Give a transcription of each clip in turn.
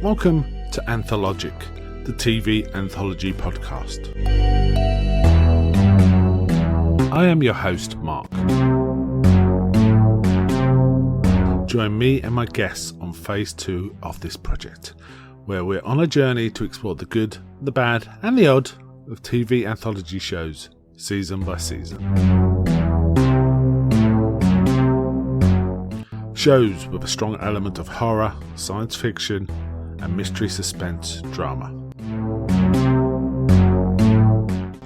Welcome to Anthologic, the TV anthology podcast. I am your host, Mark. Join me and my guests on phase 2 of this project, where we're on a journey to explore the good, the bad, and the odd of TV anthology shows, season by season. Shows with a strong element of horror, science fiction, and mystery suspense drama.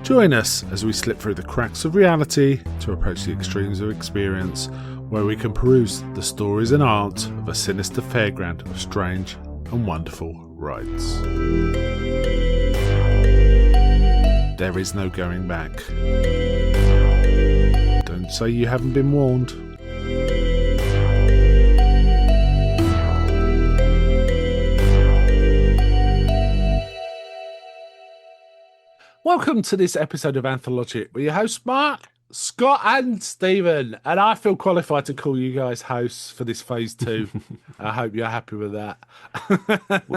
Join us as we slip through the cracks of reality to approach the extremes of experience, where we can peruse the stories and art of a sinister fairground of strange and wonderful rides. There is no going back. Don't say you haven't been warned. Welcome to this episode of Anthologic with your hosts Mark, Scott and Stephen, and I feel qualified to call you guys hosts for this phase 2. I hope you're happy with that.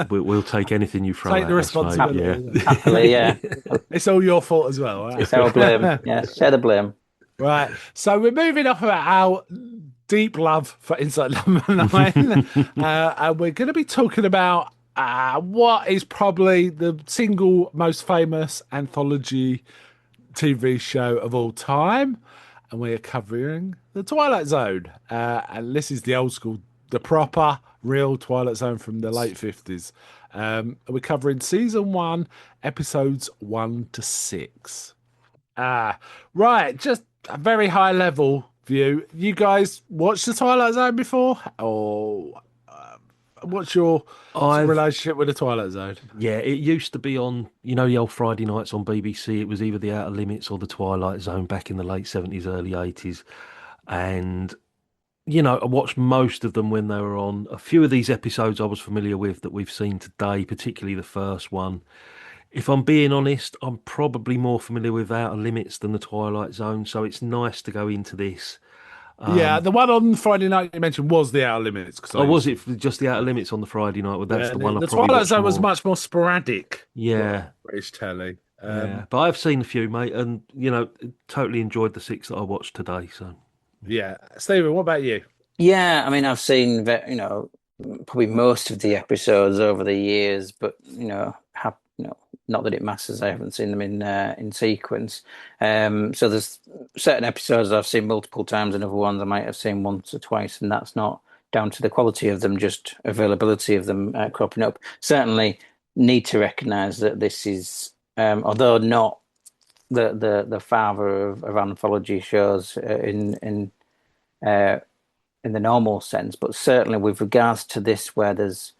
We'll take anything you throw at us. Take the responsibility. Mate, yeah. Happily, yeah. It's all your fault as well, right? It's our blame. Yeah, share the blame. Right, so we're moving off about our deep love for Inside Number 9, and we're going to be talking about what is probably the single most famous anthology TV show of all time, and we are covering the Twilight Zone. And this is the old school, the proper, real Twilight Zone from the late 50s. We're covering season 1, episodes 1 to 6. Right, just a very high level view. You guys watched the Twilight Zone before, or what's your relationship with the Twilight Zone? Yeah, it used to be on, the old Friday nights on BBC. It was either the Outer Limits or the Twilight Zone back in the late 70s, early 80s. And, I watched most of them when they were on. A few of these episodes I was familiar with that we've seen today, particularly the first one. If I'm being honest, I'm probably more familiar with Outer Limits than the Twilight Zone. So it's nice to go into this. Yeah, the one on Friday night you mentioned was the Outer Limits. Was it just the Outer Limits on the Friday night? Well, that's the one. The Twilight Zone was much more sporadic. Yeah, British telly. But I've seen a few, mate, and totally enjoyed the 6 that I watched today. So, yeah, Stephen, what about you? Yeah, I mean, I've seen probably most of the episodes over the years, but not that it matters. I haven't seen them in sequence. So there's certain episodes I've seen multiple times, and other ones I might have seen once or twice, and that's not down to the quality of them, just availability of them cropping up. Certainly need to recognise that this is, although not the father of anthology shows in the normal sense, but certainly with regards to this, where there's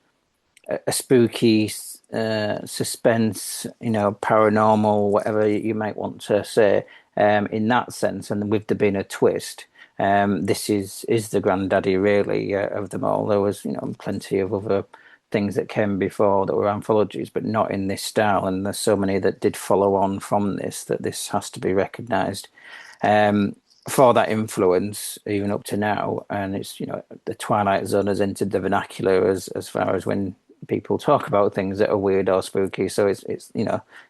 a spooky suspense, paranormal, whatever you might want to say, in that sense, and with there being a twist, this is the granddaddy really of them all. There was plenty of other things that came before that were anthologies, but not in this style, and there's so many that did follow on from this that this has to be recognised for that influence even up to now. And it's the Twilight Zone has entered the vernacular as far as when people talk about things that are weird or spooky. So it's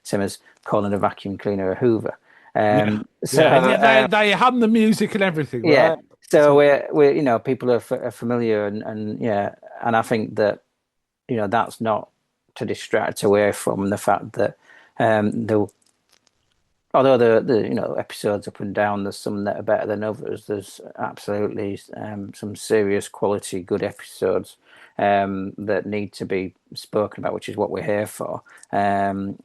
same as calling a vacuum cleaner a Hoover. They hum the music and everything. Right? Yeah. So we're people are familiar and I think that that's not to distract away from the fact that although the episodes up and down, there's some that are better than others. There's absolutely some serious quality good episodes that need to be spoken about, which is what we're here for. And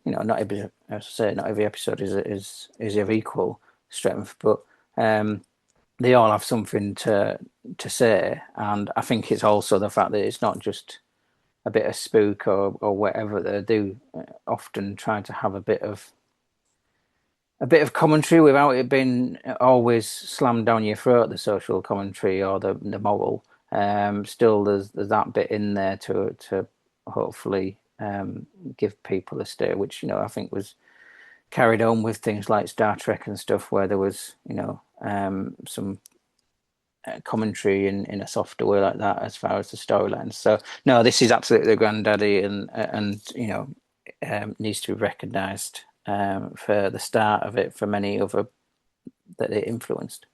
not every, as I say, not every episode is of equal strength, but they all have something to say. And I think it's also the fact that it's not just a bit of spook or whatever. They do often try to have a bit of commentary without it being always slammed down your throat, the social commentary or the moral. Still, there's that bit in there to hopefully give people a steer, which I think was carried on with things like Star Trek and stuff, where there was some commentary in a softer way like that as far as the storylines. So no, this is absolutely the granddaddy, and needs to be recognised for the start of it for many other that it influenced.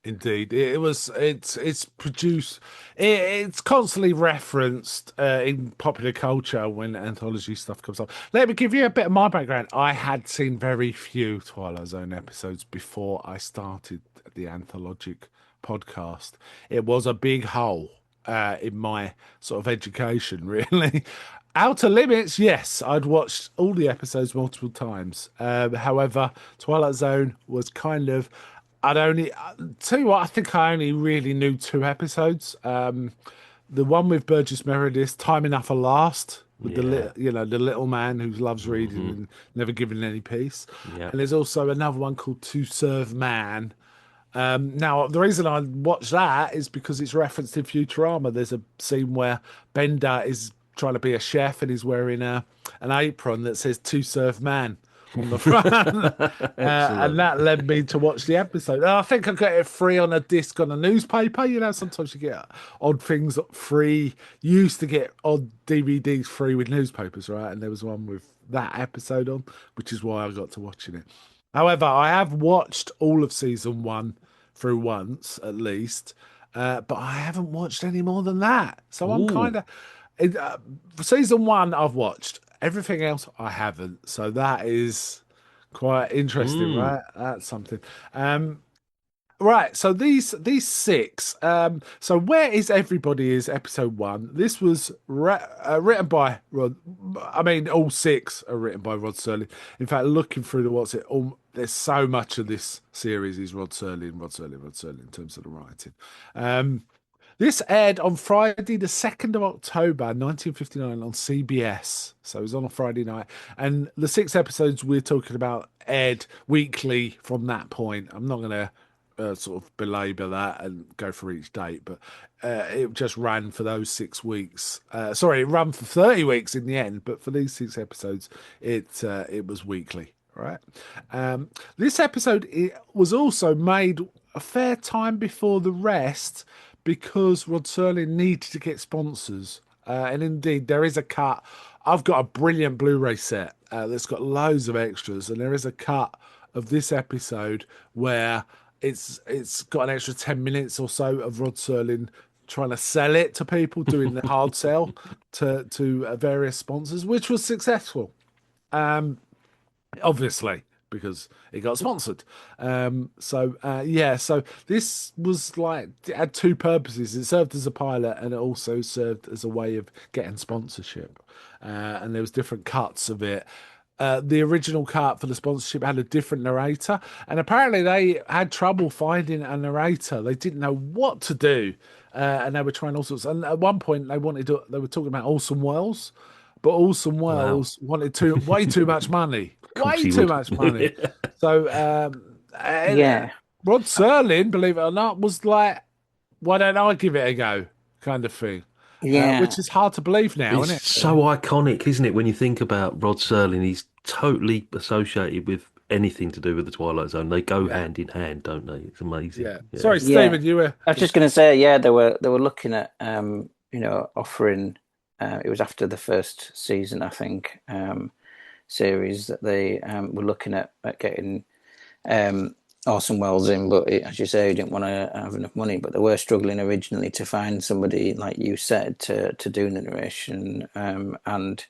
Indeed, it was. It's produced. It's constantly referenced in popular culture when anthology stuff comes up. Let me give you a bit of my background. I had seen very few Twilight Zone episodes before I started the Anthologic podcast. It was a big hole in my sort of education, really. Outer Limits, yes, I'd watched all the episodes multiple times. However, Twilight Zone was kind of. I'd only tell you what. I think I only really knew two episodes. The one with Burgess Meredith, "Time Enough at Last," with Yeah. the little man who loves reading and never given any peace. Yeah. And there's also another one called "To Serve Man." Now, the reason I watched that is because it's referenced in Futurama. There's a scene where Bender is trying to be a chef and he's wearing an apron that says "To Serve Man" on the front. And Excellent. that led me to watch the episode. And I think I got it free on a disc on a newspaper. Sometimes you get odd things free. You used to get odd DVDs free with newspapers, right? And there was one with that episode on, which is why I got to watching it. However, I have watched all of season one through once at least, but I haven't watched any more than that. So I'm Ooh. kind of for season one. I've watched everything else. I haven't. So that is quite interesting, Mm. right? That's something. Right, so these six. So where is everybody? Is episode one? This was written by Rod. I mean, all six are written by Rod Serling. In fact, looking through there's so much of this series is Rod Serling, Rod Serling, Rod Serling in terms of the writing. This aired on Friday, the 2nd of October, 1959 on CBS. So it was on a Friday night. And the six episodes we're talking about aired weekly from that point. I'm not going to sort of belabor that and go for each date, but it just ran for those 6 weeks. Sorry, it ran for 30 weeks in the end, but for these six episodes, it was weekly. Right. This episode it was also made a fair time before the rest because Rod Serling needed to get sponsors. And indeed, there is a cut. I've got a brilliant Blu-ray set that's got loads of extras, and there is a cut of this episode where it's got an extra 10 minutes or so of Rod Serling trying to sell it to people, doing the hard sell to various sponsors, which was successful. Obviously, because it got sponsored. So this was like it had two purposes. It served as a pilot, and it also served as a way of getting sponsorship. And there was different cuts of it. The original cut for the sponsorship had a different narrator, and apparently they had trouble finding a narrator. They didn't know what to do, and they were trying all sorts. And at one point, they were talking about Orson Welles, but Orson Wow. Welles wanted way too much money, Of course way he too would. much money. So Yeah, Rod Serling, believe it or not, was like, "Why don't I give it a go?" kind of thing, yeah, which is hard to believe now, It's isn't so it? iconic, isn't it? When you think about Rod Serling, he's totally associated with anything to do with the Twilight Zone. They go Yeah, hand in hand, don't they? It's amazing. yeah. Yeah. Sorry, yeah. Stephen, you were. I was just going to say, yeah, they were looking at offering. It was after the first season, I think, series that they were looking at getting Orson Welles in, but as you say, he didn't want to have enough money. But they were struggling originally to find somebody, like you said, to do the narration. And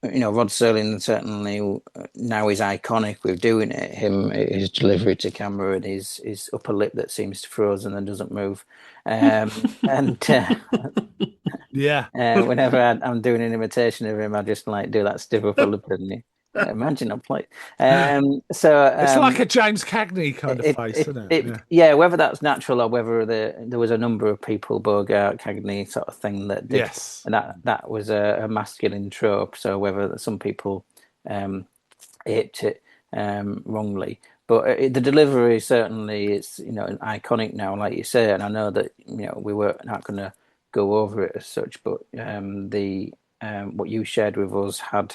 Rod Serling certainly now is iconic with doing it. His delivery to camera and his upper lip that seems to froze and then doesn't move. And Yeah. whenever I'm doing an imitation of him, I just like do that stiff upper lip and imagine a plate. So It's like a James Cagney kind of face, isn't it? Yeah. yeah, whether that's natural or whether there was a number of people, Bogart, Cagney sort of thing that did, Yes. and that was a masculine trope. So whether some people hit it wrongly, but the delivery certainly is iconic now, like you say, and I know that we were not going to go over it as such, but the what you shared with us had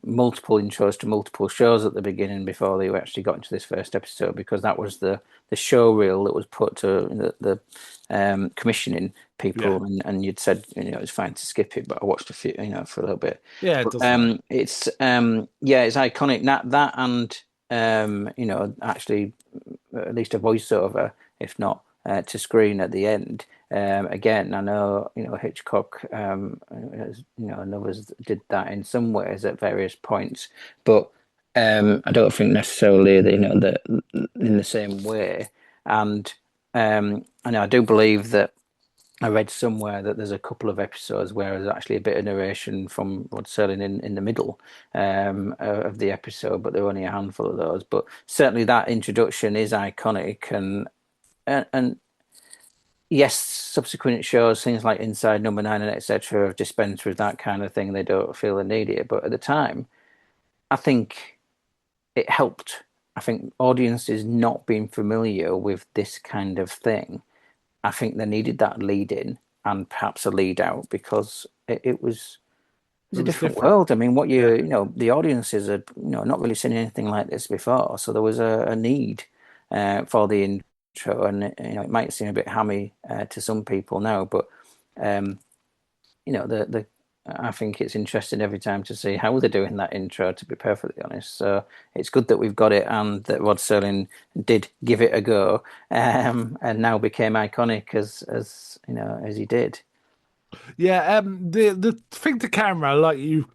multiple intros to multiple shows at the beginning before they actually got into this first episode, because that was the show reel that was put to the commissioning people, and you'd said it's fine to skip it, but I watched a few for a little bit. Yeah, it But, doesn't matter. it's it's iconic, that and actually at least a voiceover, if not to screen at the end. Again, I know Hitchcock, and others did that in some ways at various points, but I don't think necessarily that in the same way. And I do believe that I read somewhere that there's a couple of episodes where there's actually a bit of narration from Rod Serling in the middle of the episode, but there are only a handful of those. But certainly that introduction is iconic, and yes, subsequent shows, things like Inside Number Nine and etc., have dispensed with that kind of thing. They don't feel they need it, but at the time, I think it helped. I think audiences not being familiar with this kind of thing, I think they needed that lead in and perhaps a lead out, because it was a different world. I mean, the audiences had not really seen anything like this before, so there was a need for the intro, and it might seem a bit hammy to some people now, but the I think it's interesting every time to see how they're doing that intro, to be perfectly honest. So it's good that we've got it, and that Rod Serling did give it a go, and now became iconic as he did. Yeah, the thing to camera, like you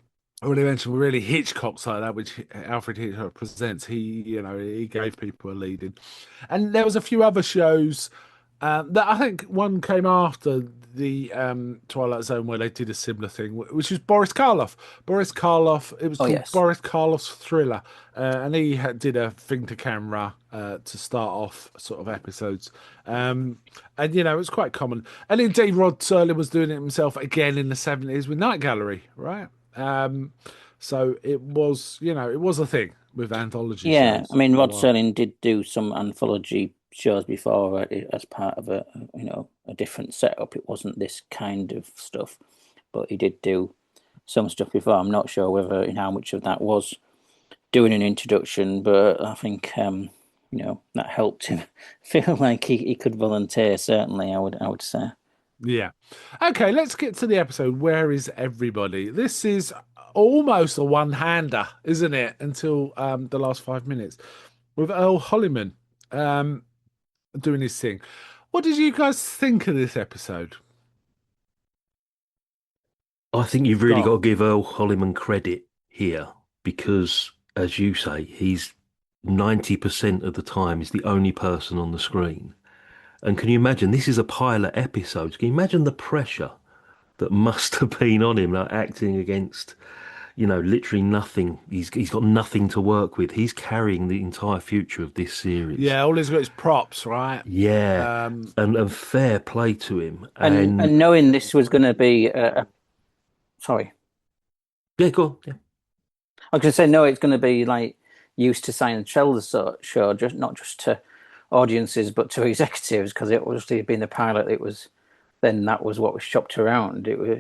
already mentioned, were really Hitchcock's like that, which Alfred Hitchcock presents. He gave people a lead in, and there was a few other shows that I think one came after the Twilight Zone where they did a similar thing, which was Boris Karloff. Boris Karloff, it was Oh, called yes. Boris Karloff's Thriller, and he did a thing to camera to start off sort of episodes, and it was quite common. And indeed, Rod Serling was doing it himself again in the 70s with Night Gallery, right? So it was, it was a thing with anthology Yeah, I shows mean, for a Rod while. Serling did do some anthology shows before, as part of a different setup. It wasn't this kind of stuff, but he did do some stuff before. I'm not sure whether how much of that was doing an introduction, but I think that helped him feel like he could volunteer. Certainly, I would say. Yeah. Okay, let's get to the episode. Where is everybody? This is almost a one-hander, isn't it? Until the last 5 minutes with Earl Holliman um, doing his thing. What did you guys think of this episode? I think you've really got Scott? to give Earl Holliman credit here because, as you say, he's 90% of the time is the only person on the screen. And can you imagine? This is a pilot episode. Can you imagine the pressure that must have been on him, like acting against, literally nothing. He's got nothing to work with. He's carrying the entire future of this series. Yeah, all he's got is props, right? Yeah, Um, and fair play to him. And knowing this was going to be sorry. Yeah, go on. Yeah. I was going to say, no, it's going to be like used to sign and sell the show, just not just to audiences, but to executives, because it obviously being the pilot, that was what was shopped around. It was,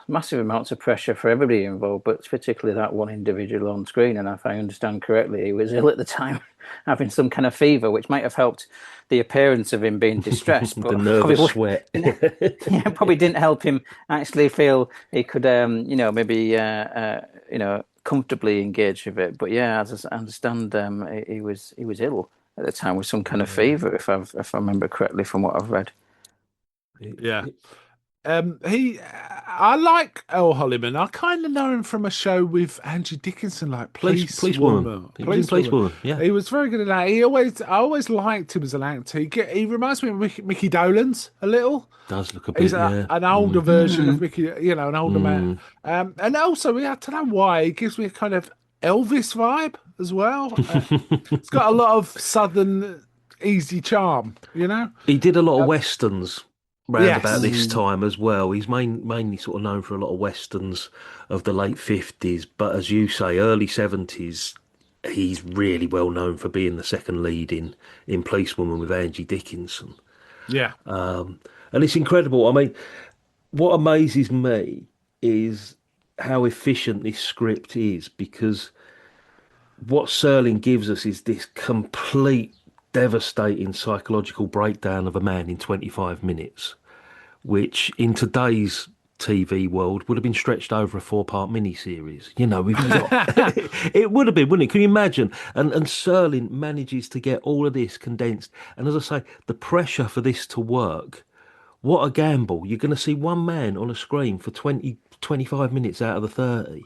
massive amounts of pressure for everybody involved, but particularly that one individual on screen. And if I understand correctly, he was ill at the time, having some kind of fever, which might have helped the appearance of him being distressed, The but nervous sweat. yeah, probably didn't help him actually feel he could, maybe, comfortably engage with it. But yeah, as I understand, he was ill at the time with some kind of fever, if I remember correctly from what I've read. yeah. I like Earl Holliman. I kind of know him from a show with Angie Dickinson, like Police woman. Woman. He was in Police Woman. Yeah. He was very good at that. I always liked him as an actor. He reminds me of Mickey Dolenz a little. Does look a He's bit, yeah. an older version of Mickey, an older man. Mm. And also, I don't know why, he gives me a kind of Elvis vibe as well. It's got a lot of southern easy charm, He did a lot of westerns round about Yes. this time as well. He's mainly sort of known for a lot of westerns of the late 50s, but as you say, early 70s, he's really well known for being the second lead in Policewoman with Angie Dickinson. Yeah. And it's incredible. I mean, what amazes me is how efficient this script is, because what Serling gives us is this complete, devastating psychological breakdown of a man in 25 minutes, which in today's TV world would have been stretched over a four-part miniseries. You know, we've got it would have been, wouldn't it? Can you imagine? And Serling manages to get all of this condensed. And as I say, the pressure for this to work, what a gamble. You're going to see one man on a screen for 25 minutes out of the 30.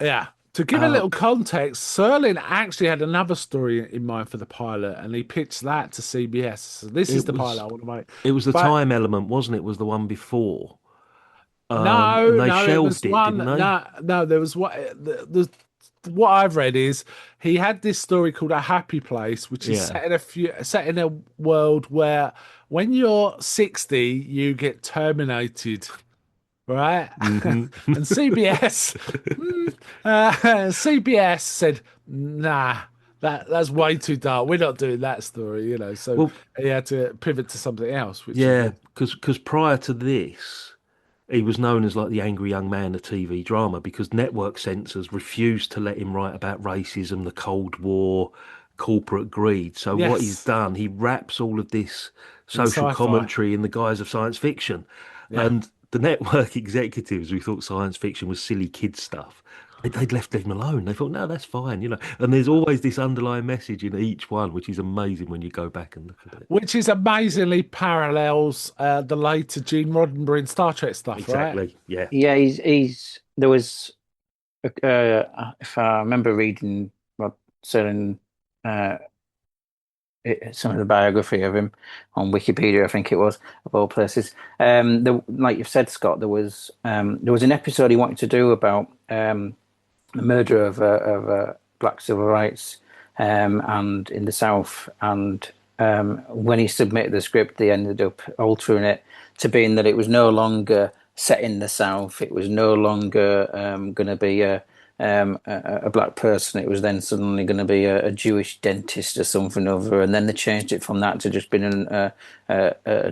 Yeah. To give a little context, Serling actually had another story in mind for the pilot, and he pitched that to CBS. So this is It the pilot was I want to make. it was the But time element, wasn't it? Was the one before. And no, they no, it was shelved it, one. didn't they? No, no, there was what I've read is he had this story called A Happy Place, which is Yeah. set in a world where when you're 60, you get terminated, right? Hmm. And CBS said, nah, that's way too dark. We're not doing that story, you know. So Well, he had to pivot to something else, which is yeah, because prior to this, he was known as like the angry young man of TV drama, because network censors refused to let him write about racism, the Cold War, corporate greed. So what he's yes, done, he wraps all of this in social sci-fi. commentary in the guise of science fiction. Yeah. And the network executives who thought science fiction was silly kids stuff, they'd left him alone. They thought, no, that's fine, you know. And there's always this underlying message in each one, which is amazing when you go back and look at it. Which is amazingly parallels the later Gene Roddenberry and Star Trek stuff, right? Exactly. Yeah. Yeah, he's there was if I remember reading Rod Serling uh, some of the biography of him on Wikipedia, I think it was, of all places. Like you've said, Scott, there was an episode he wanted to do about the murder of black civil rights and in the South, and when he submitted the script, they ended up altering it to being that it was no longer set in the South. It was no longer going to be a black person. It was then suddenly going to be a Jewish dentist or something over, and then they changed it from that to just being a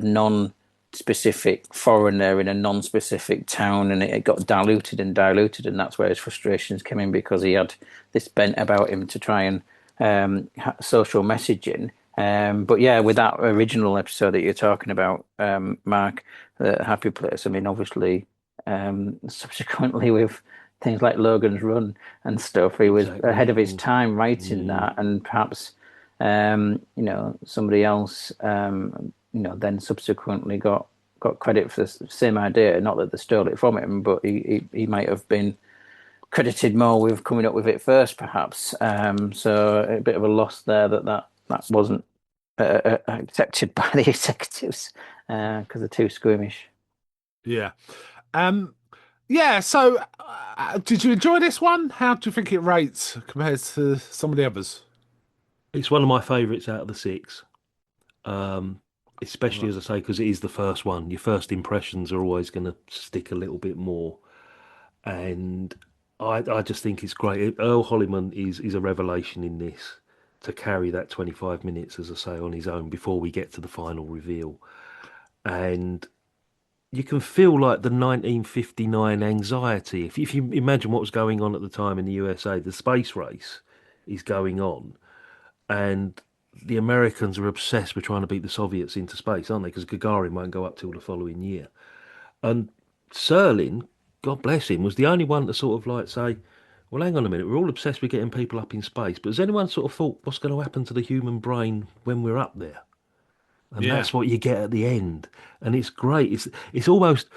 non-specific foreigner in a non-specific town, and it got diluted and diluted, and that's where his frustrations came in, because he had this bent about him to try and social messaging. But yeah, with that original episode that you're talking about, Mark, the Happy Place. I mean, obviously, subsequently with things like Logan's Run and stuff, he was Exactly. ahead of his time writing Mm. that, and perhaps somebody else, then subsequently got credit for the same idea. Not that they stole it from him, but he might have been credited more with coming up with it first, perhaps. So a bit of a loss there that wasn't accepted by the executives because they're too squeamish. Yeah. Um, yeah, so did you enjoy this one? How do you think it rates compared to some of the others? It's one of my favourites out of the six. Especially Right. as I say, because it is the first one. Your first impressions are always going to stick a little bit more, and I just think it's great. Earl Holliman is a revelation in this, to carry that 25 minutes, as I say, on his own before we get to the final reveal, and you can feel like the 1959 anxiety. If you imagine what was going on at the time in the USA, the space race is going on, and the Americans are obsessed with trying to beat the Soviets into space, aren't they? Because Gagarin won't go up till the following year. And Serling, God bless him, was the only one to sort of like say, well, hang on a minute, we're all obsessed with getting people up in space, but has anyone sort of thought what's going to happen to the human brain when we're up there? And Yeah. that's what you get at the end. And it's great. It's almost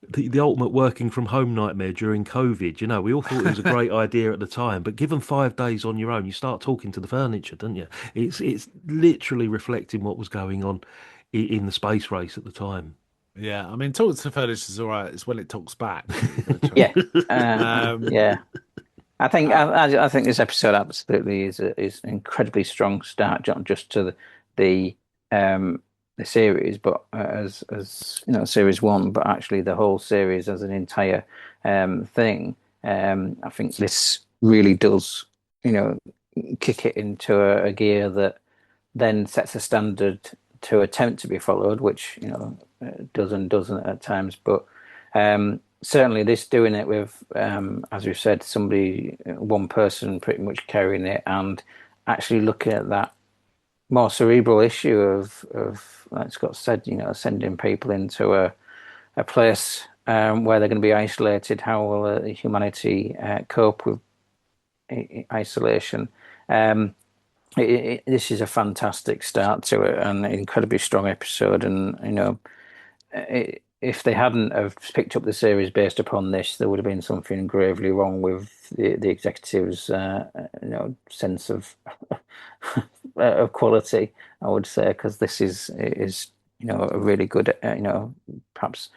the ultimate working from home nightmare during COVID. You know, we all thought it was a great idea at the time, but given 5 days on your own, you start talking to the furniture, don't you? It's literally reflecting what was going on in the space race at the time. Yeah. I mean, talking to the furniture is all right. It's when it talks back that you're going to Yeah, trouble. Um, yeah. I think uh, I think this episode absolutely is an incredibly strong start, not just to the the series, but as series one, but actually the whole series as an entire thing. I think this really does, kick it into a gear that then sets a standard to attempt to be followed, which does and doesn't at times. But certainly this doing it with, as we've said, somebody, one person pretty much carrying it, and actually looking at that more cerebral issue of like Scott said, sending people into a place where they're going to be isolated. How will humanity cope with isolation? Um, this is a fantastic start to it, and an incredibly strong episode. And if they hadn't have picked up the series based upon this, there would have been something gravely wrong with the executives' sense of quality. I would say, because this is a really good perhaps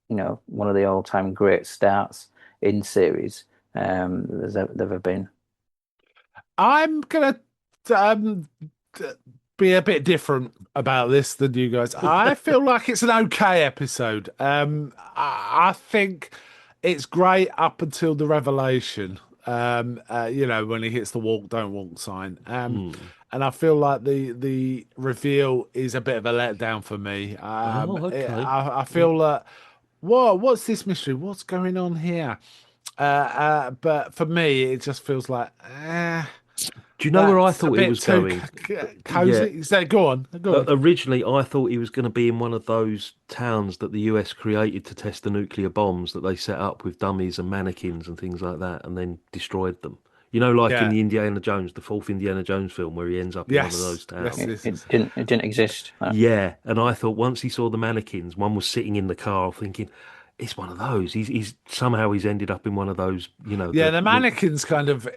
one of the all-time great starts in series there's ever been. I'm gonna um, d- be a bit different about this than you guys. I feel like it's an okay episode. I think it's great up until the revelation. When he hits the walk, don't walk sign. And I feel like the reveal is a bit of a letdown for me. Oh, okay. I feel that what's this mystery? What's going on here? But for me, it just feels like, Do you know where I that's a thought he bit was too going? Yeah. cozy. So go on, go on. Originally, I thought he was going to be in one of those towns that the US created to test the nuclear bombs that they set up with dummies and mannequins and things like that, and then destroyed them. Like in Yeah. the Indiana Jones, the fourth Indiana Jones film, where he ends up in one of Yes. those Yes. towns. It, Yes. it Yes. didn't it didn't exist. Yeah, and I thought once he saw the mannequins, one was sitting in the car, thinking, it's one of those. He's somehow he's ended up in one of those. Yeah, the mannequins kind of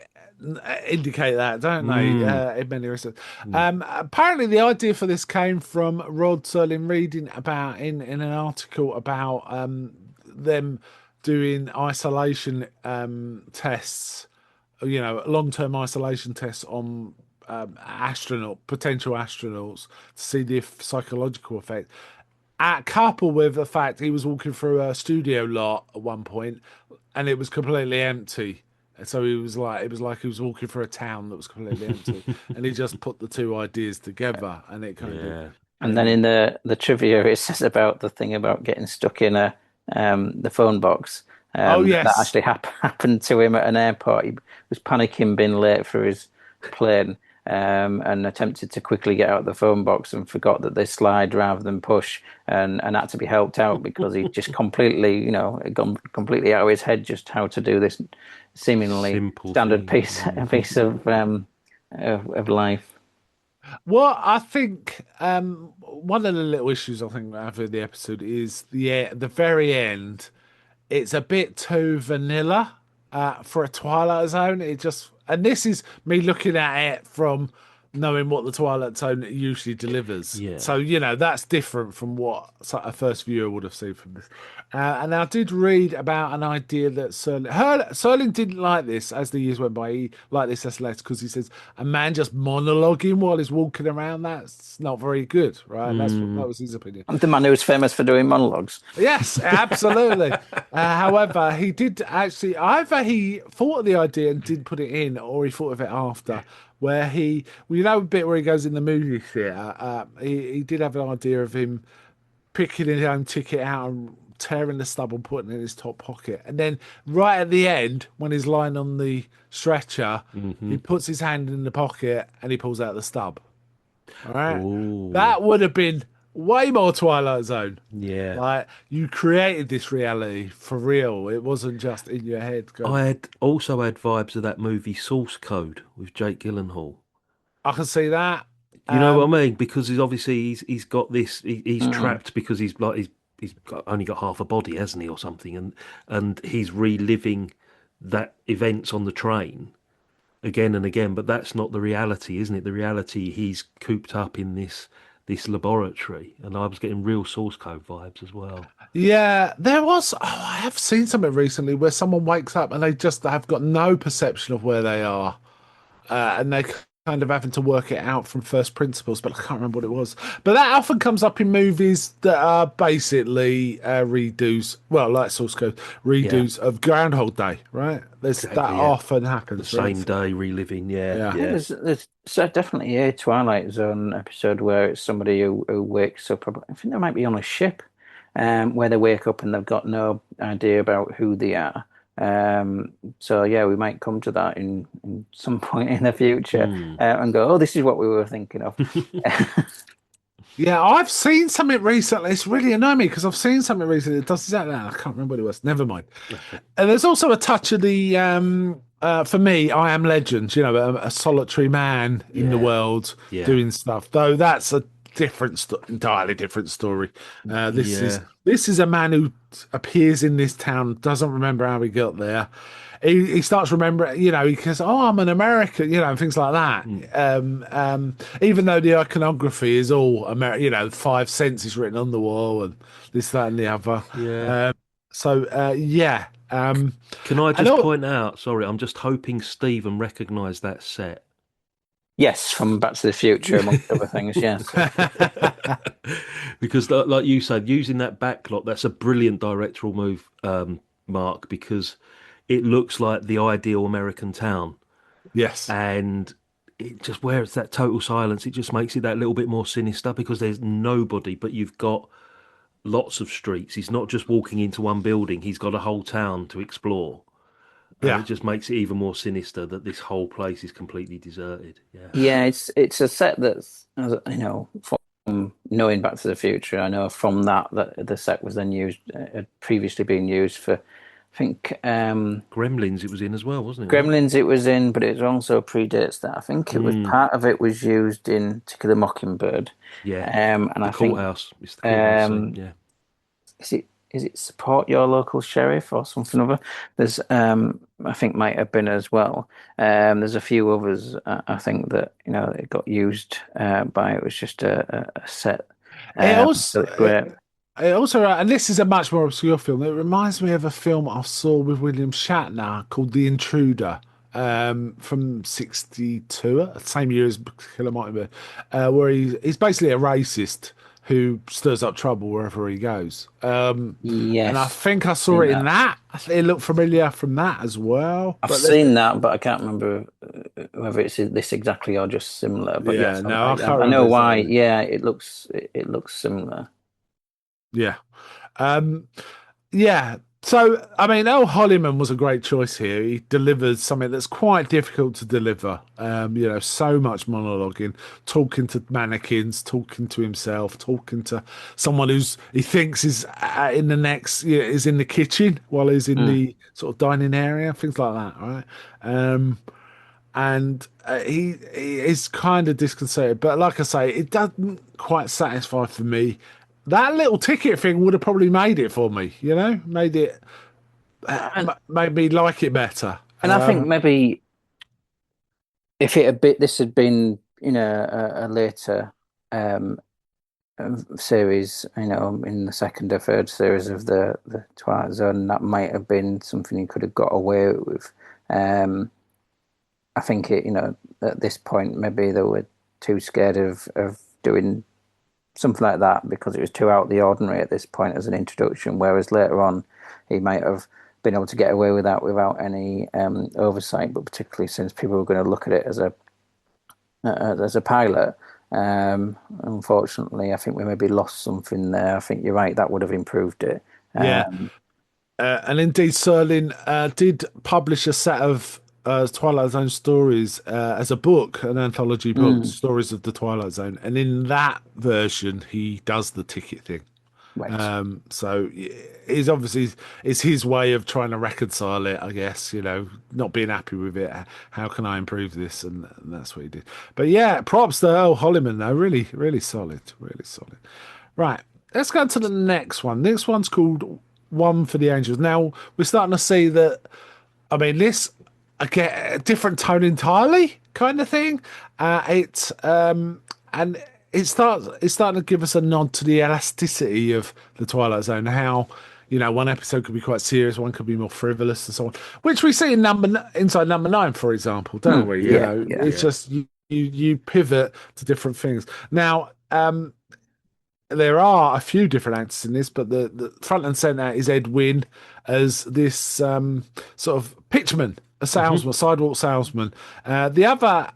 indicate that, don't they? Mm, In many respects. mm. Apparently, the idea for this came from Rod Serling reading about in an article about them doing isolation tests, long-term isolation tests on potential astronauts to see the psychological effect. Coupled with the fact he was walking through a studio lot at one point, and it was completely empty. And so it was like he was walking through a town that was completely empty, and he just put the two ideas together, and it kind of Yeah. And then in the trivia, it says about the thing about getting stuck in the phone box. Oh That yes, actually happened to him at an airport. He was panicking, being late for his plane, and attempted to quickly get out of the phone box and forgot that they slide rather than push, and had to be helped out because he just completely, had gone completely out of his head just how to do this seemingly Simple standard thing. piece of life. well, I think one of the little issues I think I have with the episode is the very end. It's a bit too vanilla for a Twilight Zone. And this is me looking at it from knowing what the Twilight Zone usually delivers. Yeah. So that's different from what a first viewer would have seen from this. And I did read about an idea that Serling didn't like this as the years went by. He liked this as less because he says a man just monologuing while he's walking around. That's not very good, right? That Mm. was his opinion. I'm the man who was famous for doing monologues. Yes, absolutely. However, he did actually either he thought of the idea and did put it in, or he thought of it after. Where a bit where he goes in the movie theater. He did have an idea of him picking his own ticket out and tearing the stub and putting it in his top pocket, and then right at the end, when he's lying on the stretcher, he puts his hand in the pocket and he pulls out the stub. All right, Oh, that would have been way more Twilight Zone. yeah. Like you created this reality for real. It wasn't just in your head. I had also had vibes of that movie Source Code with Jake Gyllenhaal. I can see that. You know what Um, I mean? Because he's got this. He's Mm. trapped because only got half a body, hasn't he, or something? And he's reliving that events on the train again and again. But that's not the reality, isn't it? The reality, he's cooped up in this laboratory, and I was getting real Source Code vibes as well. yeah, there was. Oh, I have seen something recently where someone wakes up and they just have got no perception of where they are, and they kind of having to work it out from first principles. But I can't remember what it was. But that often comes up in movies that are basically redos. Well, like Source Code, Yeah, redos of Groundhog Day, right? That exactly. Yeah, often the happens, right? same day reliving. Yeah, Yeah. I think yeah. there's so definitely a Twilight Zone episode where it's somebody who wakes up. I think they might be on a ship, where they wake up and they've got no idea about who they are. So yeah, we might come to that in some point in the future and go, oh, this is what we were thinking of. Yeah, I've seen something recently. It's really annoying me because I've seen something recently that does exactly that. I can't remember what it was. Never mind. And there's also a touch of the, for me, I Am Legend, a solitary man in the world doing stuff. Though that's a entirely different story. This is a man who appears in this town, doesn't remember how he got there. He starts remembering, he goes, oh, I'm an American, and things like that. Even though the iconography is all American, 5 cents is written on the wall and this, that, and the other. Yeah. Yeah. Can I just point out, sorry, I'm just hoping Stephen recognised that set. Yes, from Back to the Future, amongst other things, yes. Because like you said, using that backlot, that's a brilliant directorial move, Mark, because it looks like the ideal American town. Yes. And it just, where it's that total silence, it just makes it that little bit more sinister because there's nobody, but you've got lots of streets. He's not just walking into one building, he's got a whole town to explore. And it just makes it even more sinister that this whole place is completely deserted. Yeah, it's a set that's, from knowing Back to the Future, I know from that the set was then used, had previously been used for, I think... Gremlins it was in as well, wasn't it? Gremlins it was in, but it also predates that. I think it was part of it was used in To Kill a Mockingbird. Yeah, and the I courthouse. It's the courthouse scene, yeah. Is it Support Your Local Sheriff or something other? There's I think might have been as well. There's a few others I think that it got used by. It was just a set. So it's great. It also, and this is a much more obscure film. It reminds me of a film I saw with William Shatner called The Intruder, from '62, same year as Killer Mockingbird, where he's basically a racist who stirs up trouble wherever he goes. Yes, and I think I saw it in that. It looked familiar from that as well. I've seen that, but I can't remember whether it's this exactly or just similar. But yeah, yes, no, I know why. Yeah, it looks similar. Yeah. Yeah. So, I mean, El Holliman was a great choice here. He delivered something that's quite difficult to deliver. So much monologuing, talking to mannequins, talking to himself, talking to someone he thinks is in the next, is in the kitchen while he's in the sort of dining area, things like that, right? And he is kind of disconcerted. But like I say, it doesn't quite satisfy for me. That little ticket thing would have probably made it for me, made it, made me like it better. And I think maybe if this had been, a later series, in the second or third series of the Twilight Zone, that might have been something you could have got away with. I think at this point, maybe they were too scared of doing something like that because it was too out of the ordinary at this point as an introduction, whereas later on he might have been able to get away with that without any oversight, but particularly since people were going to look at it as a pilot. Unfortunately, I think we maybe lost something there. I think you're right, that would have improved it. And indeed Serling did publish a set of Twilight Zone stories as a book, an anthology book, Stories of the Twilight Zone, and in that version he does the ticket thing. Right. So it's obviously it's his way of trying to reconcile it, I guess, not being happy with it. How can I improve this? And that's what he did. But yeah, props to Earl Holliman though, really, really solid, really solid. Right, let's go to the next one. Next one's called One for the Angels. Now we're starting to see that, I mean, this, I get a different tone entirely, kind of thing. And it's starting to give us a nod to the elasticity of the Twilight Zone. How one episode could be quite serious, one could be more frivolous, and so on. Which we see in inside number 9, for example, don't we? It's just you pivot to different things. Now, there are a few different actors in this, but the front and center is Ed Wynn as this sort of pitchman, a salesman, sidewalk salesman. The other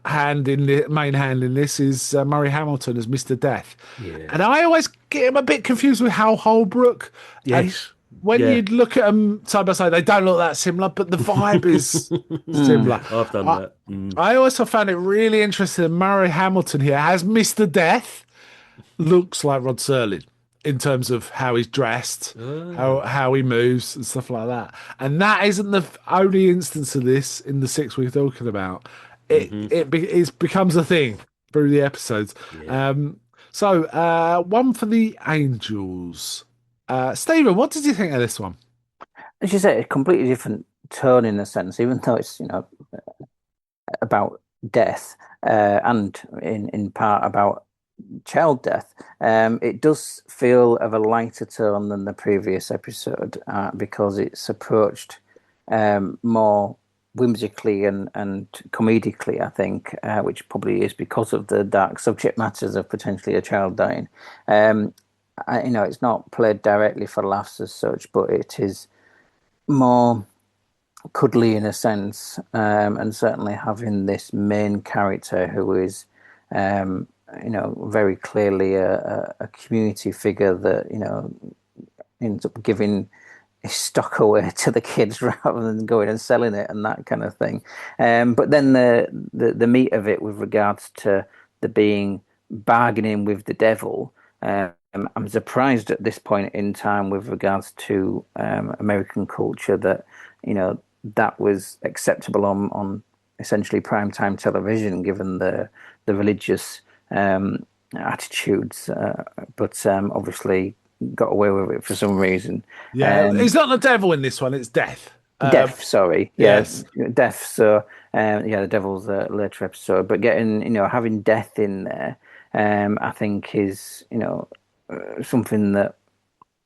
main hand in this is Murray Hamilton as Mr. Death. Yeah. And I always get him a bit confused with Hal Holbrook. And Yes. when Yeah. you look at them side by side, they don't look that similar, but the vibe is similar. I've done I, that. I also found it really interesting. Murray Hamilton here has Mr. Death, looks like Rod Serling in terms of how he's dressed, how he moves and stuff like that. And that isn't the only instance of this in the six we're talking about. It becomes a thing through the episodes. Yeah. One for the Angels. Stephen, what did you think of this one? As you say, a completely different tone in a sense, even though it's, about death, and in part about child death. It does feel of a lighter tone than the previous episode, because it's approached more whimsically and comedically, I think, which probably is because of the dark subject matters of potentially a child dying. It's not played directly for laughs as such, but it is more cuddly in a sense, and certainly having this main character who is, very clearly a community figure that, ends up giving his stock away to the kids rather than going and selling it and that kind of thing. But then the meat of it with regards to the being bargaining with the devil. I'm surprised at this point in time with regards to American culture that that was acceptable on essentially primetime television, given the religious attitudes, but obviously got away with it for some reason. Yeah, it's not the devil in this one; it's death. Death, sorry, yes, death. So, the devil's a later episode, but getting having death in there, I think is something that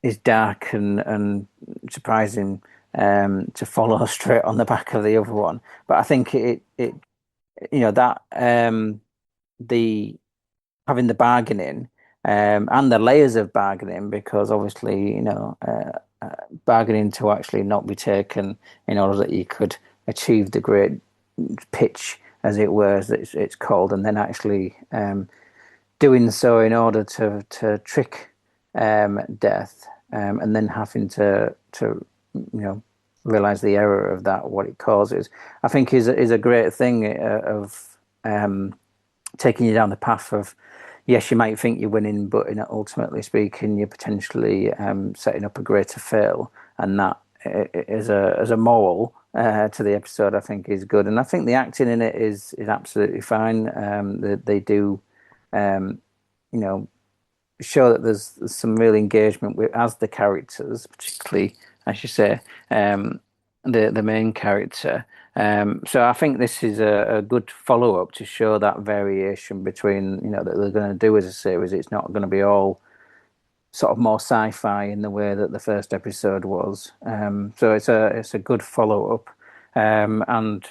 is dark and surprising, to follow straight on the back of the other one. But I think that the having the bargaining, and the layers of bargaining, because obviously bargaining to actually not be taken in order that you could achieve the great pitch, as it were, as it's called, and then actually doing so in order to trick death, and then having to realize the error of that, what it causes, I think is a great thing, of taking you down the path of, yes, you might think you're winning, but ultimately speaking, you're potentially setting up a greater fail, and that as a moral to the episode, I think is good, and I think the acting in it is absolutely fine. They do, show that there's some real engagement with as the characters, particularly, as you say, the main character. So I think this is a good follow up to show that variation between that they're going to do as a series. It's not going to be all sort of more sci-fi in the way that the first episode was. So it's a good follow up, and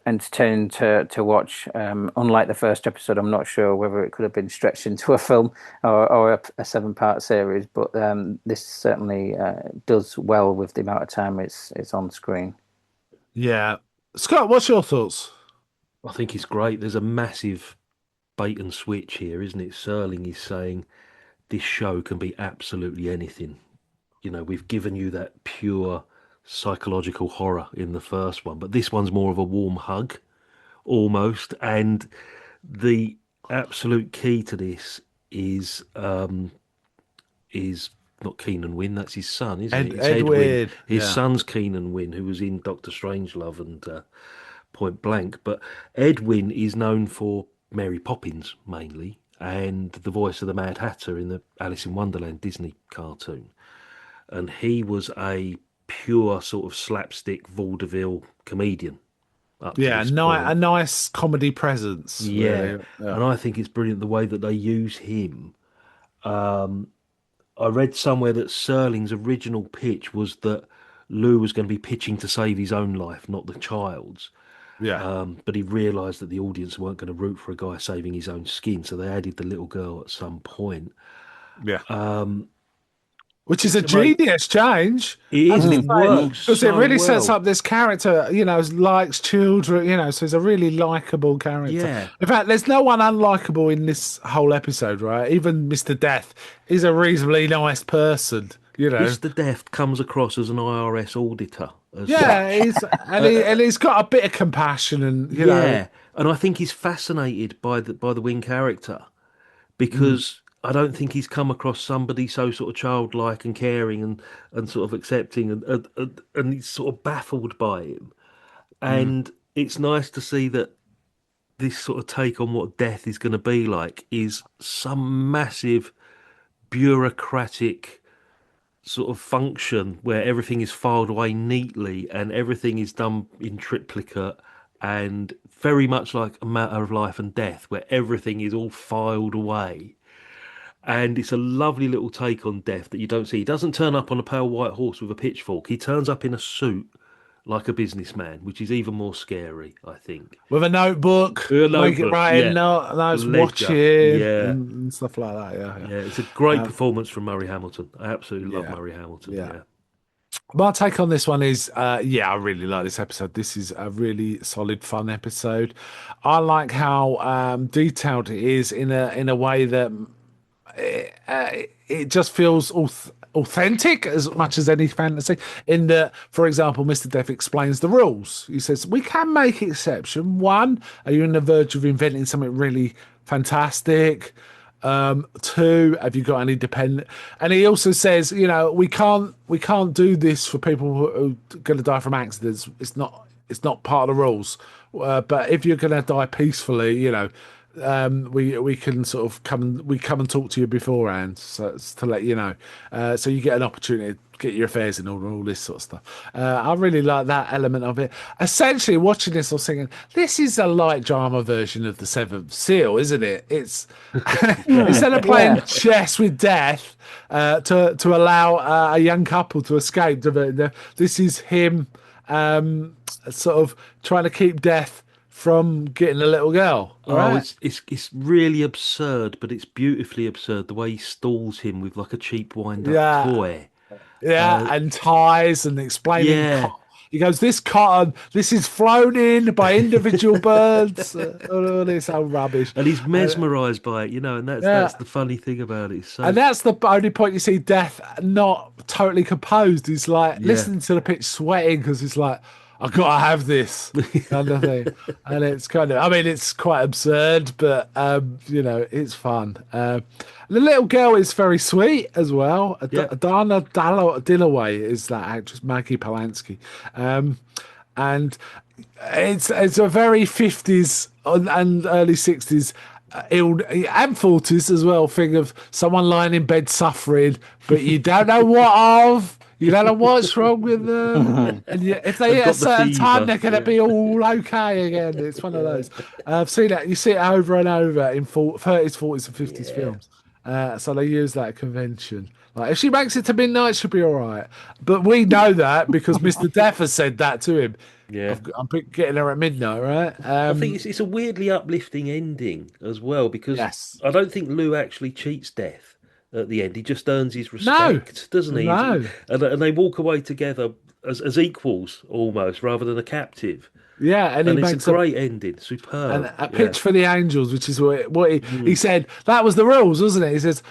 entertaining to watch. Unlike the first episode, I'm not sure whether it could have been stretched into a film or a 7-part series, but this certainly does well with the amount of time it's on screen. yeah. Scott, what's your thoughts? I think it's great. There's a massive bait and switch here, isn't it? Serling is saying this show can be absolutely anything. We've given you that pure psychological horror in the first one, but this one's more of a warm hug almost. And the absolute key to this is not Keenan Wynn, that's his son, isn't it? It's Ed Wynn. His Yeah. son's Keenan Wynn, who was in Doctor Strangelove and Point Blank. But Ed Wynn is known for Mary Poppins mainly, and the voice of the Mad Hatter in the Alice in Wonderland Disney cartoon. And he was a pure sort of slapstick vaudeville comedian up to Yeah, this point. a nice comedy presence. Yeah. Really. Yeah. And I think it's brilliant the way that they use him. I read somewhere that Serling's original pitch was that Lou was going to be pitching to save his own life, not the child's. Yeah. But he realised that the audience weren't going to root for a guy saving his own skin, so they added the little girl at some point. Yeah. which is a genius change. It is, and it works because it really sets well. up this character, likes children, so he's a really likable character. Yeah. In fact, there's no one unlikable in this whole episode, right? Even Mr. Death is a reasonably nice person, Mr. Death comes across as an IRS auditor. And he's got a bit of compassion, and and I think he's fascinated by the Wing character because I don't think he's come across somebody so sort of childlike and caring and sort of accepting, and he's sort of baffled by him. And it's nice to see that this sort of take on what death is going to be like is some massive bureaucratic sort of function where everything is filed away neatly and everything is done in triplicate, and very much like a matter of life and death where everything is all filed away. And it's a lovely little take on death that you don't see. He doesn't turn up on a pale white horse with a pitchfork. He turns up in a suit like a businessman, which is even more scary, I think. With a notebook, writing notes, watching, and stuff like that. Yeah, it's a great performance from Murray Hamilton. I absolutely love Murray Hamilton. Yeah. My take on this one is, I really like this episode. This is a really solid, fun episode. I like how detailed it is in a way that it just feels authentic as much as any fantasy. In that, for example, Mr. Death explains the rules. He says, we can make exception. One, are you on the verge of inventing something really fantastic? Two, have you got any dependent? And he also says, we can't do this for people who are going to die from accidents. It's not part of the rules. But if you're going to die peacefully, we can sort of come and talk to you beforehand, so it's to let you know, so you get an opportunity to get your affairs in order, all this sort of stuff. I really like that element of it. Essentially, watching this, I was thinking, this is a light drama version of the Seventh Seal, isn't it? It's instead of playing chess with death to allow a young couple to escape, this is him sort of trying to keep death from getting a little girl. Right? It's really absurd, but it's beautifully absurd the way he stalls him with like a cheap wind-up toy. And ties and explaining. He goes, this cotton, this is flown in by individual birds. All this old rubbish. And he's mesmerised by it, and that's the funny thing about it. And that's the only point you see Death not totally composed. He's like listening to the pitch, sweating because he's like, I've got to have this kind of thing. And it's it's quite absurd, but, it's fun. The little girl is very sweet as well. Dana Dinaway is that actress, Maggie Polanski. And it's a very 50s and early 60s and 40s as well thing of someone lying in bed suffering, but you don't know what of. You don't know what's wrong with them. And if they hit a certain time, they're going to be all okay again. It's one of those. I've seen that. You see it over and over in 30s, 40s, and 50s films. So they use that convention. Like, if she makes it to midnight, she'll be all right. But we know that because Mr. Death has said that to him. Yeah, I'm getting her at midnight, right? I think it's a weirdly uplifting ending as well because I don't think Lou actually cheats Death. At the end, he just earns his respect, doesn't he? No. And they walk away together as equals almost, rather than a captive. Yeah, and it's a great ending, superb. And a pitch for the angels, which is what he said. That was the rules, wasn't it? He says,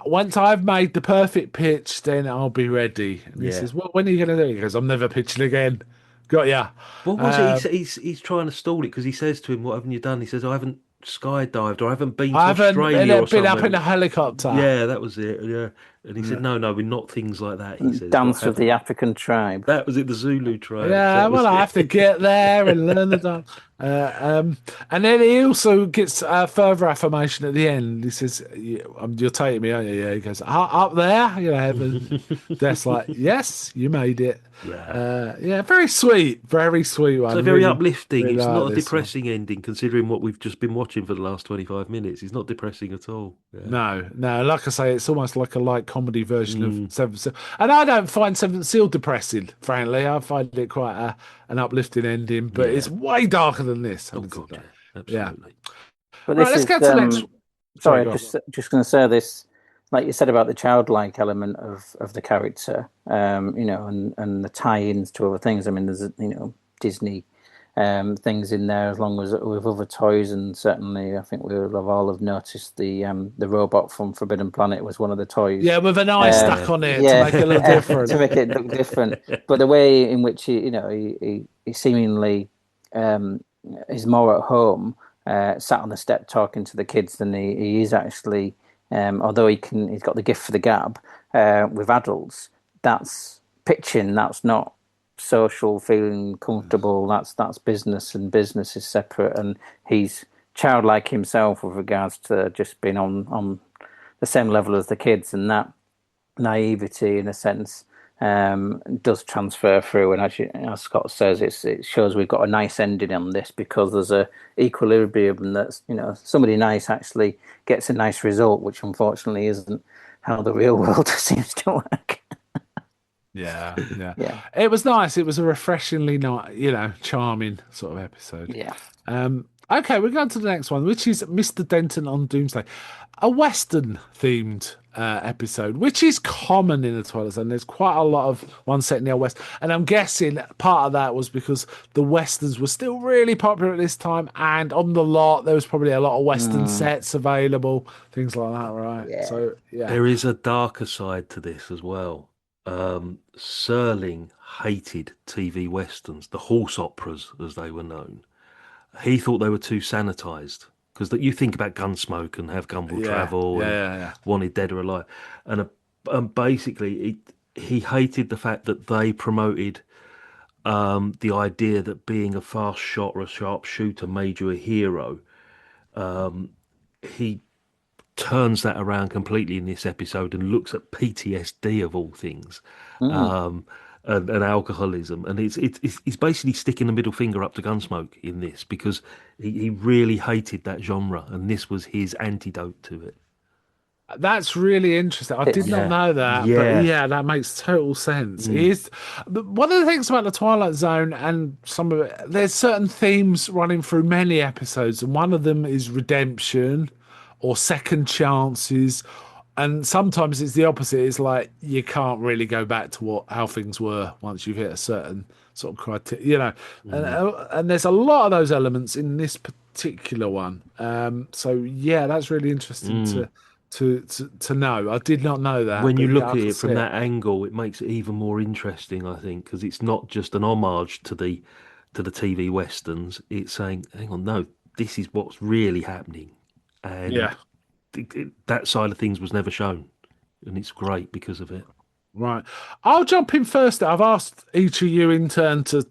once I've made the perfect pitch, then I'll be ready. And he says, when are you going to do it? He goes, I'm never pitching again. Got ya. What was it? He's trying to stall it because he says to him, what haven't you done? He says, I haven't skydived or I haven't been to Australia or something. Been up in a helicopter. Yeah, that was it. Yeah. And he said, no, we're not things like that. He said, dance with the African tribe. That was it, the Zulu tribe. Yeah, I have to get there and learn the dance. And then he also gets further affirmation at the end. He says, you're taking me, aren't you? Yeah, he goes, up there, heaven. That's like, yes, you made it. Very sweet one. So very uplifting. It's not a depressing ending considering what we've just been watching for the last 25 minutes. It's not depressing at all. No, like I say, it's almost like a light comedy version of Seventh Seal. And I don't find Seventh Seal depressing, frankly. I find it quite an uplifting ending, but it's way darker than this. Oh, God, absolutely. But let's get to the next. Sorry, just going to say this like you said about the childlike element of the character, and the tie-ins to other things. I mean, there's Disney things in there as long as with other toys, and certainly I think we'll have all have noticed the robot from Forbidden Planet was one of the toys. Yeah, with an eye stuck on it to Yeah, make it look different. to make it look different. But the way in which he seemingly is more at home, sat on the step talking to the kids than he is actually. Although he's got the gift for the gab with adults. That's pitching. That's not social, feeling comfortable. That's business, and business is separate. And he's childlike himself with regards to just being on the same level as the kids, and that naivety, in a sense, does transfer through. And as Scott says, it shows we've got a nice ending on this because there's a equilibrium that's somebody nice actually gets a nice result, which unfortunately isn't how the real world seems to work. Yeah. Yeah. It was nice. It was a refreshingly charming sort of episode. Yeah. Okay, we're going to the next one, which is Mr. Denton on Doomsday, a Western themed episode, which is common in the Twilight Zone. There's quite a lot of ones set in the Old West, and I'm guessing part of that was because the Westerns were still really popular at this time, and on the lot there was probably a lot of Western sets available, things like that, right? Yeah. So yeah, There is a darker side to this as well. Serling hated TV westerns, the horse operas as they were known. He thought they were too sanitized because you think about Gunsmoke and Have Gun Will Travel and Wanted Dead or Alive, and basically he hated the fact that they promoted the idea that being a fast shot or a sharp shooter made you a hero. He turns that around completely in this episode and looks at PTSD of all things, and alcoholism, and he's basically sticking the middle finger up to Gunsmoke in this because he really hated that genre, and this was his antidote to it. that's really interesting. I did not know that, but yeah, that makes total sense. One of the things about the Twilight Zone and some of it, there's certain themes running through many episodes, and one of them is redemption or second chances, and sometimes it's the opposite. It's like you can't really go back to how things were once you've hit a certain sort of criteria, and there's a lot of those elements in this particular one. So yeah, that's really interesting to know. I did not know that. When you but look yeah, I at can it see from that angle, it makes it even more interesting, I think, because it's not just an homage to the TV westerns. It's saying, hang on, no, this is what's really happening, and Yeah. that side of things was never shown, and it's great because of it. Right. I'll jump in first. I've asked each of you in turn to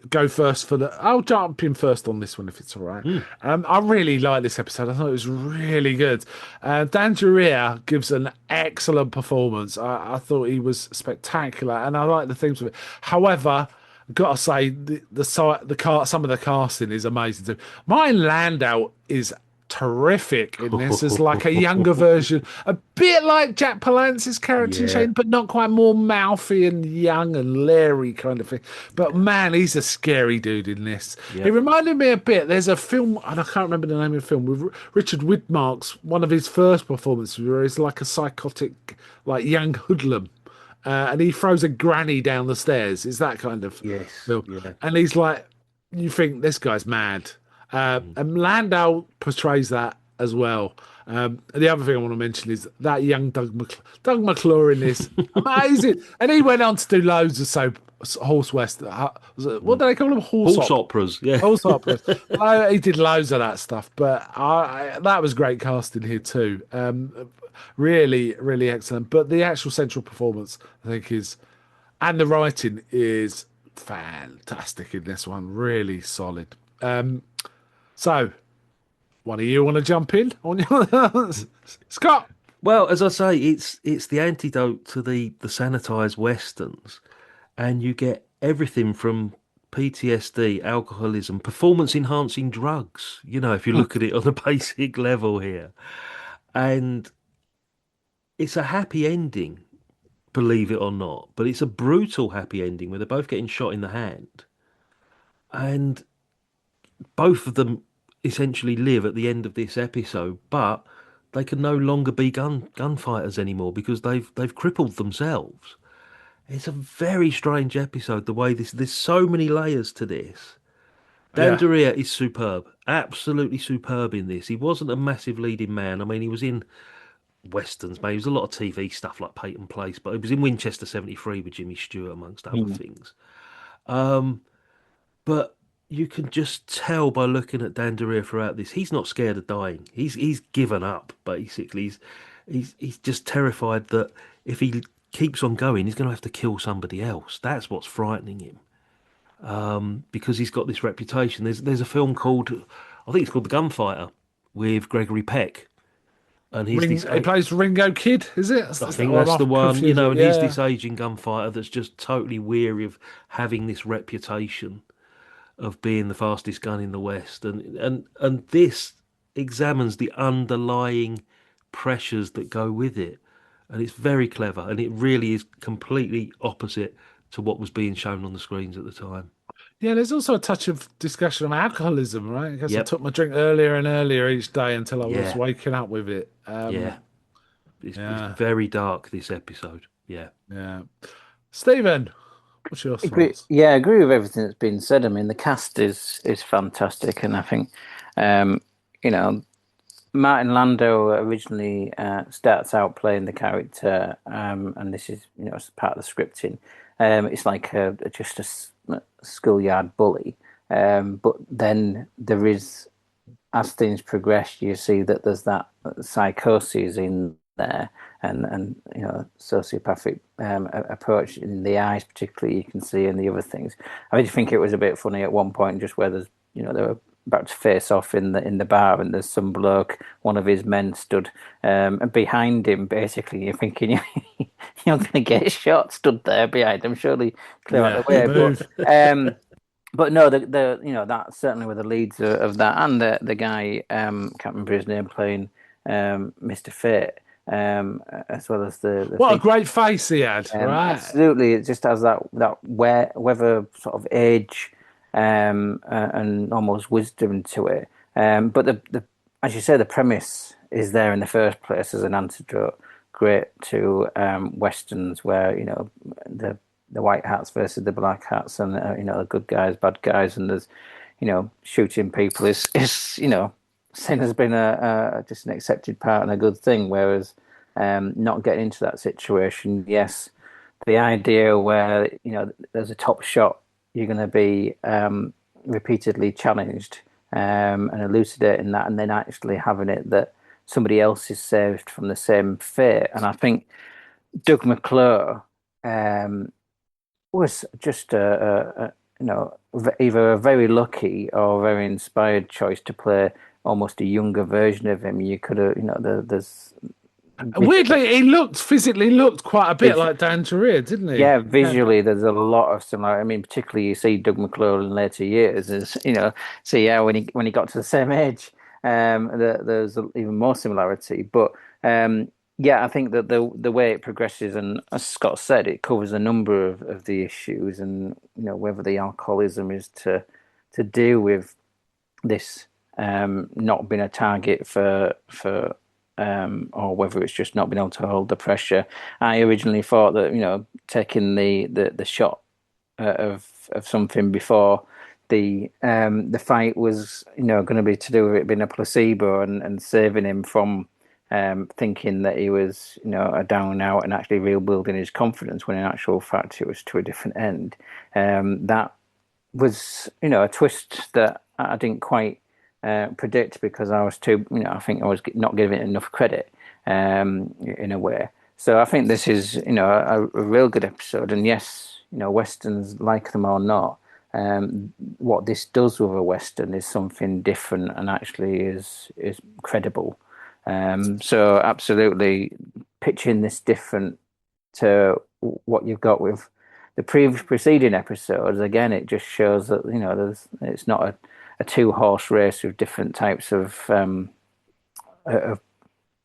go first for the. I'll jump in first on this one if it's all right. I really like this episode. I thought it was really good. Dan Juria gives an excellent performance. I thought he was spectacular, and I like the themes of it. However, I've got to say some of the casting is amazing too. Martin Landau is terrific in this as like a younger version, a bit like Jack Palance's character in Shane, but not quite, more mouthy and young and leery kind of thing. But man, he's a scary dude in this. He reminded me a bit. There's a film, and I can't remember the name of the film, with Richard Widmark's one of his first performances, where he's like a psychotic, like young hoodlum. And he throws a granny down the stairs. It's that kind of film. Yeah. And he's like, you think this guy's mad. And Landau portrays that as well. The other thing I want to mention is that young Doug McClure in this, amazing. And he went on to do loads of horse west. What do they call them? Horse operas. Yeah, horse operas. He did loads of that stuff. But that was great casting here too. Really, really excellent. But the actual central performance, I think, and the writing is fantastic in this one. Really solid. So, one of you want to jump in on your Scott? Well, as I say, it's the antidote to the sanitized westerns, and you get everything from PTSD, alcoholism, performance enhancing drugs. If you look at it on a basic level here, and it's a happy ending, believe it or not, but it's a brutal happy ending where they're both getting shot in the hand, and both of them essentially live at the end of this episode, but they can no longer be gunfighters anymore because they've crippled themselves. It's a very strange episode. The way there's so many layers to this. Yeah. Danderia is superb, absolutely superb in this. He wasn't a massive leading man. I mean, he was in westerns, maybe. There was a lot of TV stuff like Peyton Place, but he was in Winchester 73 with Jimmy Stewart, amongst other Mm. things. But you can just tell by looking at Danderia throughout this, he's not scared of dying. He's given up, basically. He's just terrified that if he keeps on going, he's going to have to kill somebody else. That's what's frightening him. Because he's got this reputation. There's a film called, I think it's called The Gunfighter, with Gregory Peck, and he's this. He plays Ringo Kid, is it? I think that's the one, and he's Yeah. this aging gunfighter that's just totally weary of having this reputation of being the fastest gun in the West, and this examines the underlying pressures that go with it, and it's very clever, and it really is completely opposite to what was being shown on the screens at the time. Yeah, there's also a touch of discussion on alcoholism, right? I guess I Yep. took my drink earlier and earlier each day until I was Yeah. waking up with it. Yeah. It's Yeah, very dark, this episode. Yeah. yeah. Stephen, what's your Agree, thoughts? yeah, I agree with everything that's been said. I mean, the cast is fantastic, and I think, um, you know, Martin Landau originally starts out playing the character, and this is, as part of the scripting. It's like just a schoolyard bully, but then there is, as things progress, you see that there's that psychosis in there, and sociopathic approach in the eyes, particularly you can see, and the other things. I did think it was a bit funny at one point, just where they were about to face off in the bar, and there's some bloke, one of his men, stood and behind him. Basically, you're thinking you're going to get shot, stood there behind him. Surely clear out Yeah, the way, move. but no, that certainly were the leads of that, and the guy, can't remember his name, playing Mr. Fate, as well as the What a great face he had, right? absolutely, it just has that whether sort of age, and almost wisdom to it. But the as you say, the premise is there in the first place as an antidote, great to westerns where the white hats versus the black hats, and the good guys, bad guys, and there's shooting people is seen as being a just an accepted part and a good thing, whereas not getting into that situation, yes, the idea where there's a top shot, you're going to be repeatedly challenged, and elucidating that, and then actually having it that somebody else is saved from the same fate. And I think Doug McClure was just either a very lucky or very inspired choice to play almost a younger version of him. You could have, there's Weirdly, he physically looked quite a bit like Dan Torre, didn't he? yeah, visually there's a lot of similarity. I mean, particularly you see Doug McClure in later years, as see how when he got to the same age, there's even more similarity. But yeah, I think that the way it progresses, and as Scott said, it covers a number of the issues, and whether the alcoholism is to deal with this not being a target for or whether it's just not being able to hold the pressure. I originally thought that taking the shot of something before the fight was going to be to do with it being a placebo, and saving him from thinking that he was a down and out, and actually rebuilding his confidence, when in actual fact it was to a different end. That was a twist that I didn't quite predict, because I was too, I think I was not giving it enough credit in a way. So I think this is, a real good episode. And yes, westerns, like them or not, what this does with a western is something different, and actually is credible. So absolutely, pitching this different to what you've got with the preceding episodes. Again, it just shows that it's not a two-horse race with different types of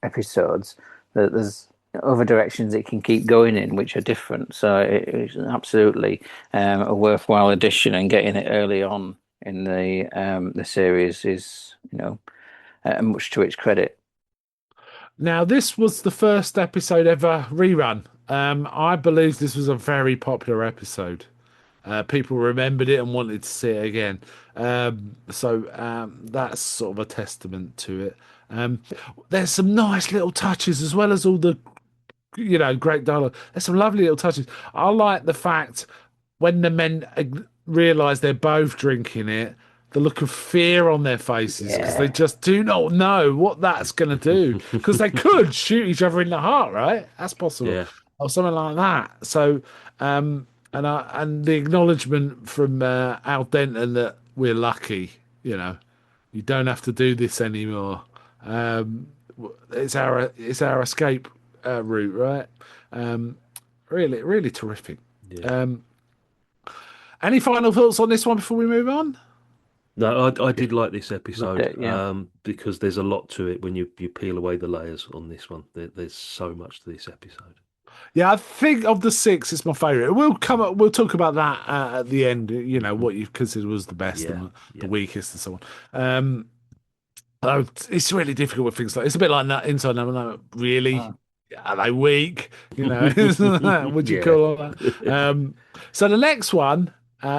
episodes. That there's other directions it can keep going in, which are different. So it's absolutely a worthwhile addition, and getting it early on in the series is much to its credit. Now, this was the first episode ever rerun. I believe this was a very popular episode. People remembered it and wanted to see it again. So that's sort of a testament to it. Um, there's some nice little touches as well as all the great dialogue. There's some lovely little touches. I like the fact when the men realise they're both drinking it, the look of fear on their faces because they Yeah. just do not know what that's going to do. Because they could shoot each other in the heart, right? That's possible, Yeah. or something like that. So, and the acknowledgement from Al Denton that we're lucky, you don't have to do this anymore. Um, it's our escape route, right? Um, really, really terrific. Yeah. Um, any final thoughts on this one before we move on? No, I did like this Loved episode it. Yeah. because there's a lot to it when you peel away the layers on this one. There's so much to this episode. Yeah, I think of the six, it's my favourite. We'll come up. We'll talk about that at the end. What you consider was the best Yeah, and the yeah, weakest, and so on. It's really difficult with things like it's a bit like that inside. I'm like, really? Mm. Are they weak? Would you yeah. call that? So the next one,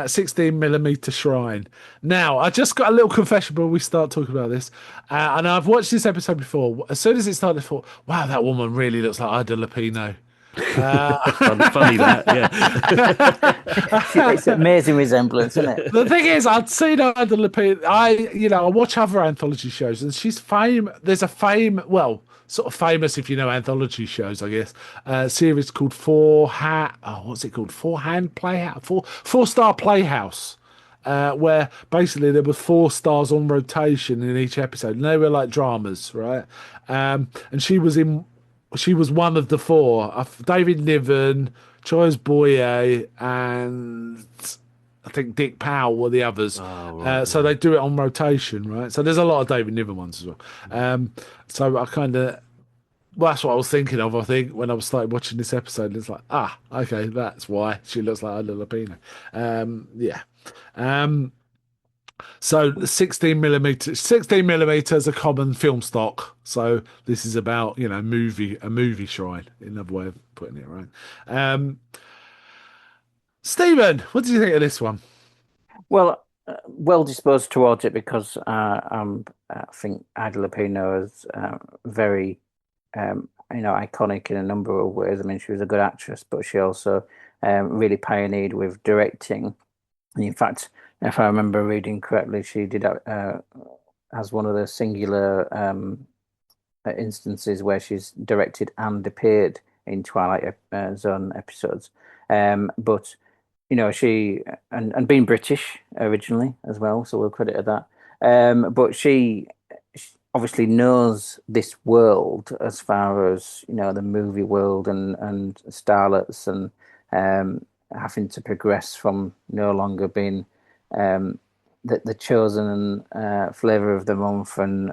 16 millimeter shrine. Now, I just got a little confession before we start talking about this, and I've watched this episode before. As soon as it started, I thought, "Wow, that woman really looks like Ida Lupino." Funny that, yeah. It's an amazing resemblance, isn't it? The thing is, I'd seen Ida Lupino. I watch other anthology shows, and she's There's a sort of famous if you know anthology shows, I guess. Series called what's it called? Four Hand Playhouse, Four Star Playhouse. Where basically there were 4 stars on rotation in each episode, and they were like dramas, right? And she was one of the four. David Niven, Choice Boye, and I think Dick Powell were the others. Oh, right, So yeah. they do it on rotation, right? So there's a lot of David Niven ones as well. So I kind of, well, that's what I was thinking of. I think when I was started watching this episode, it's like, okay, that's why she looks like Ida Lupino. Yeah. Um, so the 16 millimeter is a common film stock. So this is about, a movie shrine, another way of putting it, right? Um, Stephen, what did you think of this one? Well, well disposed towards it because I think Ida Lupino is very iconic in a number of ways. I mean, she was a good actress, but she also really pioneered with directing. And in fact, if I remember reading correctly, she did as one of the singular instances where she's directed and appeared in Twilight Zone episodes. But she and being British originally as well, so we'll credit her that. But she obviously knows this world as far as the movie world and starlets and having to progress from no longer being the chosen flavor of the month and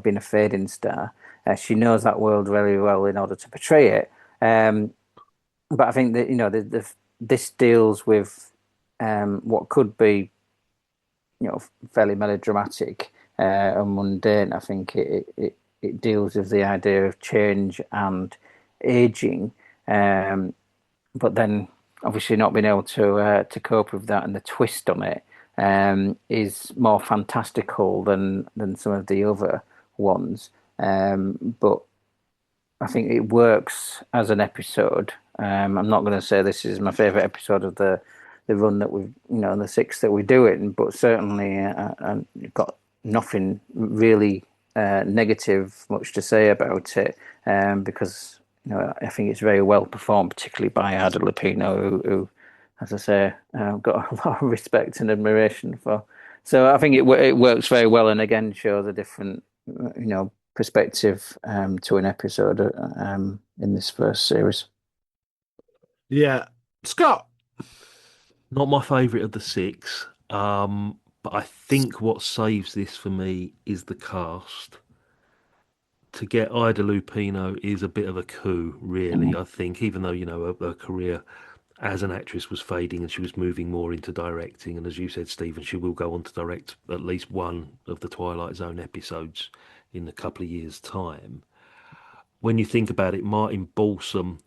being a fading star. She knows that world very well in order to portray it. But I think that this deals with what could be fairly melodramatic and mundane. I think it deals with the idea of change and aging, but then obviously not being able to cope with that, and the twist on it is more fantastical than some of the other ones. But I think it works as an episode. I'm not going to say this is my favorite episode of the run that we've, the six that we do it, but certainly I've got nothing really negative much to say about it, because I think it's very well performed, particularly by Ada Lupino, who, as I say, I've got a lot of respect and admiration for. So I think it works very well, and again shows a different, perspective to an episode in this first series. Yeah, Scott. Not my favourite of the six, but I think what saves this for me is the cast. To get Ida Lupino is a bit of a coup, really. I think, even though her career as an actress was fading and she was moving more into directing, and as you said, Stephen, she will go on to direct at least one of the Twilight Zone episodes in a couple of years' time. when you think about it, Martin Balsam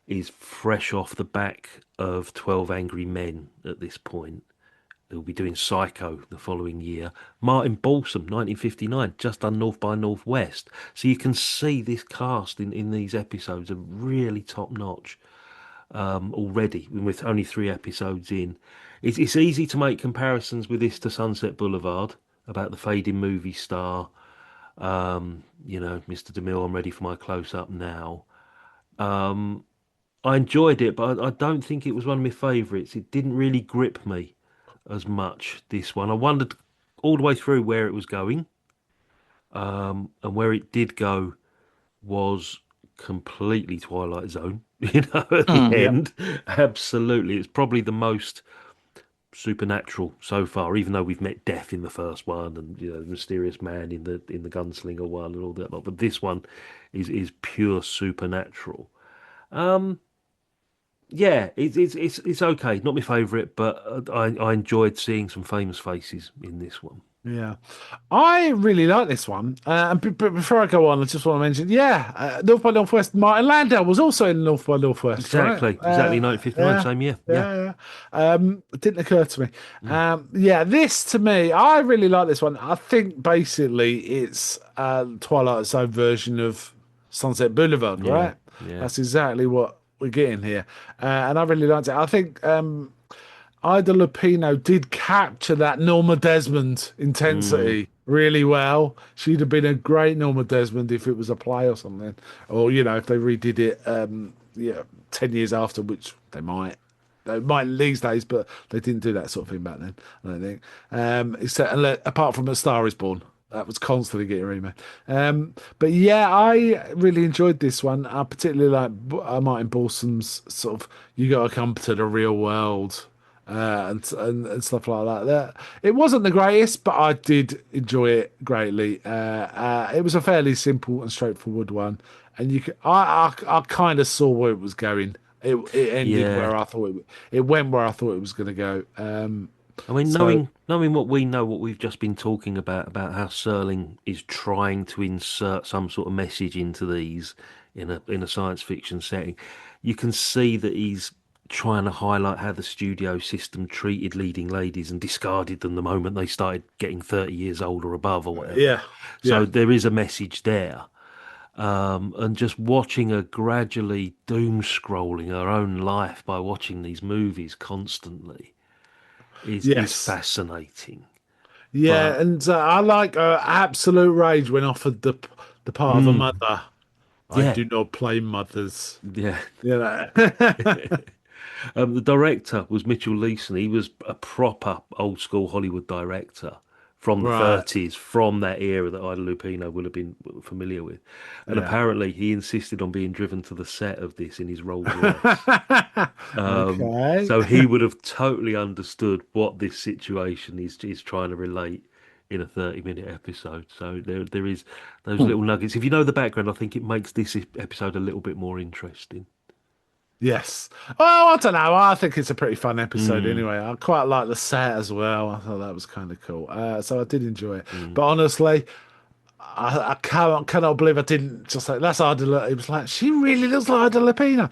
is fresh off the back of 12 Angry Men at this point. He'll be doing Psycho the following year. Martin Balsam, 1959, just done North by Northwest. So you can see this cast in these episodes are really top notch already, with only 3 episodes in. It's easy to make comparisons with this to Sunset Boulevard, about the fading movie star. Mr. DeMille, I'm ready for my close up now. I enjoyed it, but I don't think it was one of my favourites. It didn't really grip me as much, this one. I wondered all the way through where it was going, and where it did go was completely Twilight Zone, at the Mm. Yeah. end. Absolutely. It's probably the most supernatural so far, even though we've met death in the first one and the mysterious man in the gunslinger one and all that lot. But this one is pure supernatural. Um yeah, it's okay. Not my favourite, but I enjoyed seeing some famous faces in this one. Yeah, I really like this one. But before I go on, I just want to mention, North by Northwest. Martin Landau was also in North by Northwest, right? Exactly 1959, Yeah, same year. Yeah. yeah, yeah. It didn't occur to me. Mm. This to me, I really like this one. I think basically it's Twilight's own version of Sunset Boulevard, Yeah. right? Yeah. That's exactly what we're getting here, and I really liked it. I think. Ida Lupino did capture that Norma Desmond Mm. intensity really well. She'd have been a great Norma Desmond if it was a play or something, or if they redid it, 10 years after, which they might. They might these days, but they didn't do that sort of thing back then. I don't think. Apart from A Star Is Born, that was constantly getting remade. But yeah, I really enjoyed this one. I particularly like Martin Balsam's sort of "you got to come to the real world" and stuff like that. It wasn't the greatest, but I did enjoy it greatly. It was a fairly simple and straightforward one, and I kind of saw where it was going. It ended Yeah. where I thought it went where I thought it was going to go. I mean, So knowing what we know, what we've just been talking about how Serling is trying to insert some sort of message into these in a science fiction setting, you can see that he's trying to highlight how the studio system treated leading ladies and discarded them the moment they started getting 30 years old or above or whatever. yeah, So yeah. there is a message there. And just watching her gradually doom scrolling her own life by watching these movies constantly is Yes. fascinating. Yeah, But and I like absolute rage when offered the part of a mm, mother. I yeah, do not play mothers. yeah. You know. The director was Mitchell Leeson. He was a proper old school Hollywood director from the Right. 30s, from that era that Ida Lupino will have been familiar with. And Yeah. apparently he insisted on being driven to the set of this in his Rolls Royce. Okay. So he would have totally understood what this situation is trying to relate in a 30-minute episode. So there is those Hmm. little nuggets. If you know the background, I think it makes this episode a little bit more interesting. Yes. Well, I don't know. I think it's a pretty fun episode Mm, anyway. I quite like the set as well. I thought that was kind of cool. So I did enjoy it. mm. But honestly, I cannot believe I didn't just like that's Ida. It was like she really looks like Ida Lupino.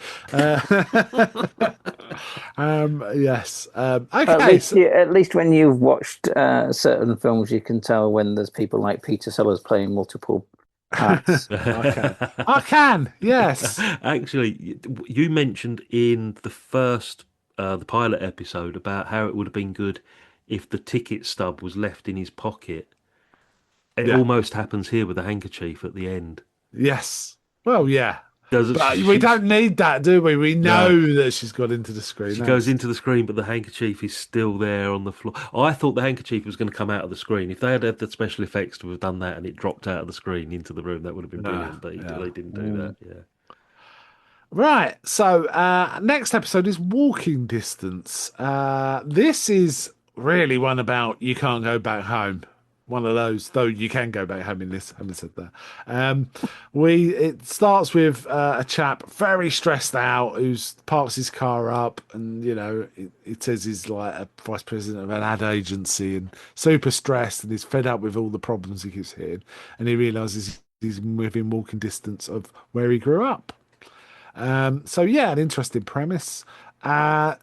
Yes. Okay. So, At least when you've watched certain films, you can tell when there's people like Peter Sellers playing multiple parts. I can. I can. Yes. Actually, you mentioned in the pilot episode about how it would have been good if the ticket stub was left in his pocket. It Yeah. almost happens here with the handkerchief at the end. Yes. Well, yeah. Does But we don't need that, do we? We no. know that she's got into the screen. She goes That's into the screen, but the handkerchief is still there on the floor. I thought the handkerchief was going to come out of the screen. If they had had the special effects to have done that and it dropped out of the screen into the room, that would have been yeah. brilliant. But Yeah. they didn't do that. Yeah. Right. So next episode is Walking Distance. This is really one about you can't go back home. One of those, though you can go back home in this. Having said that, it starts with a chap very stressed out who's parks his car up, and it says he's like a vice president of an ad agency and super stressed and he's fed up with all the problems he keeps hitting, and he realizes he's within walking distance of where he grew up. So yeah, an interesting premise. Uh,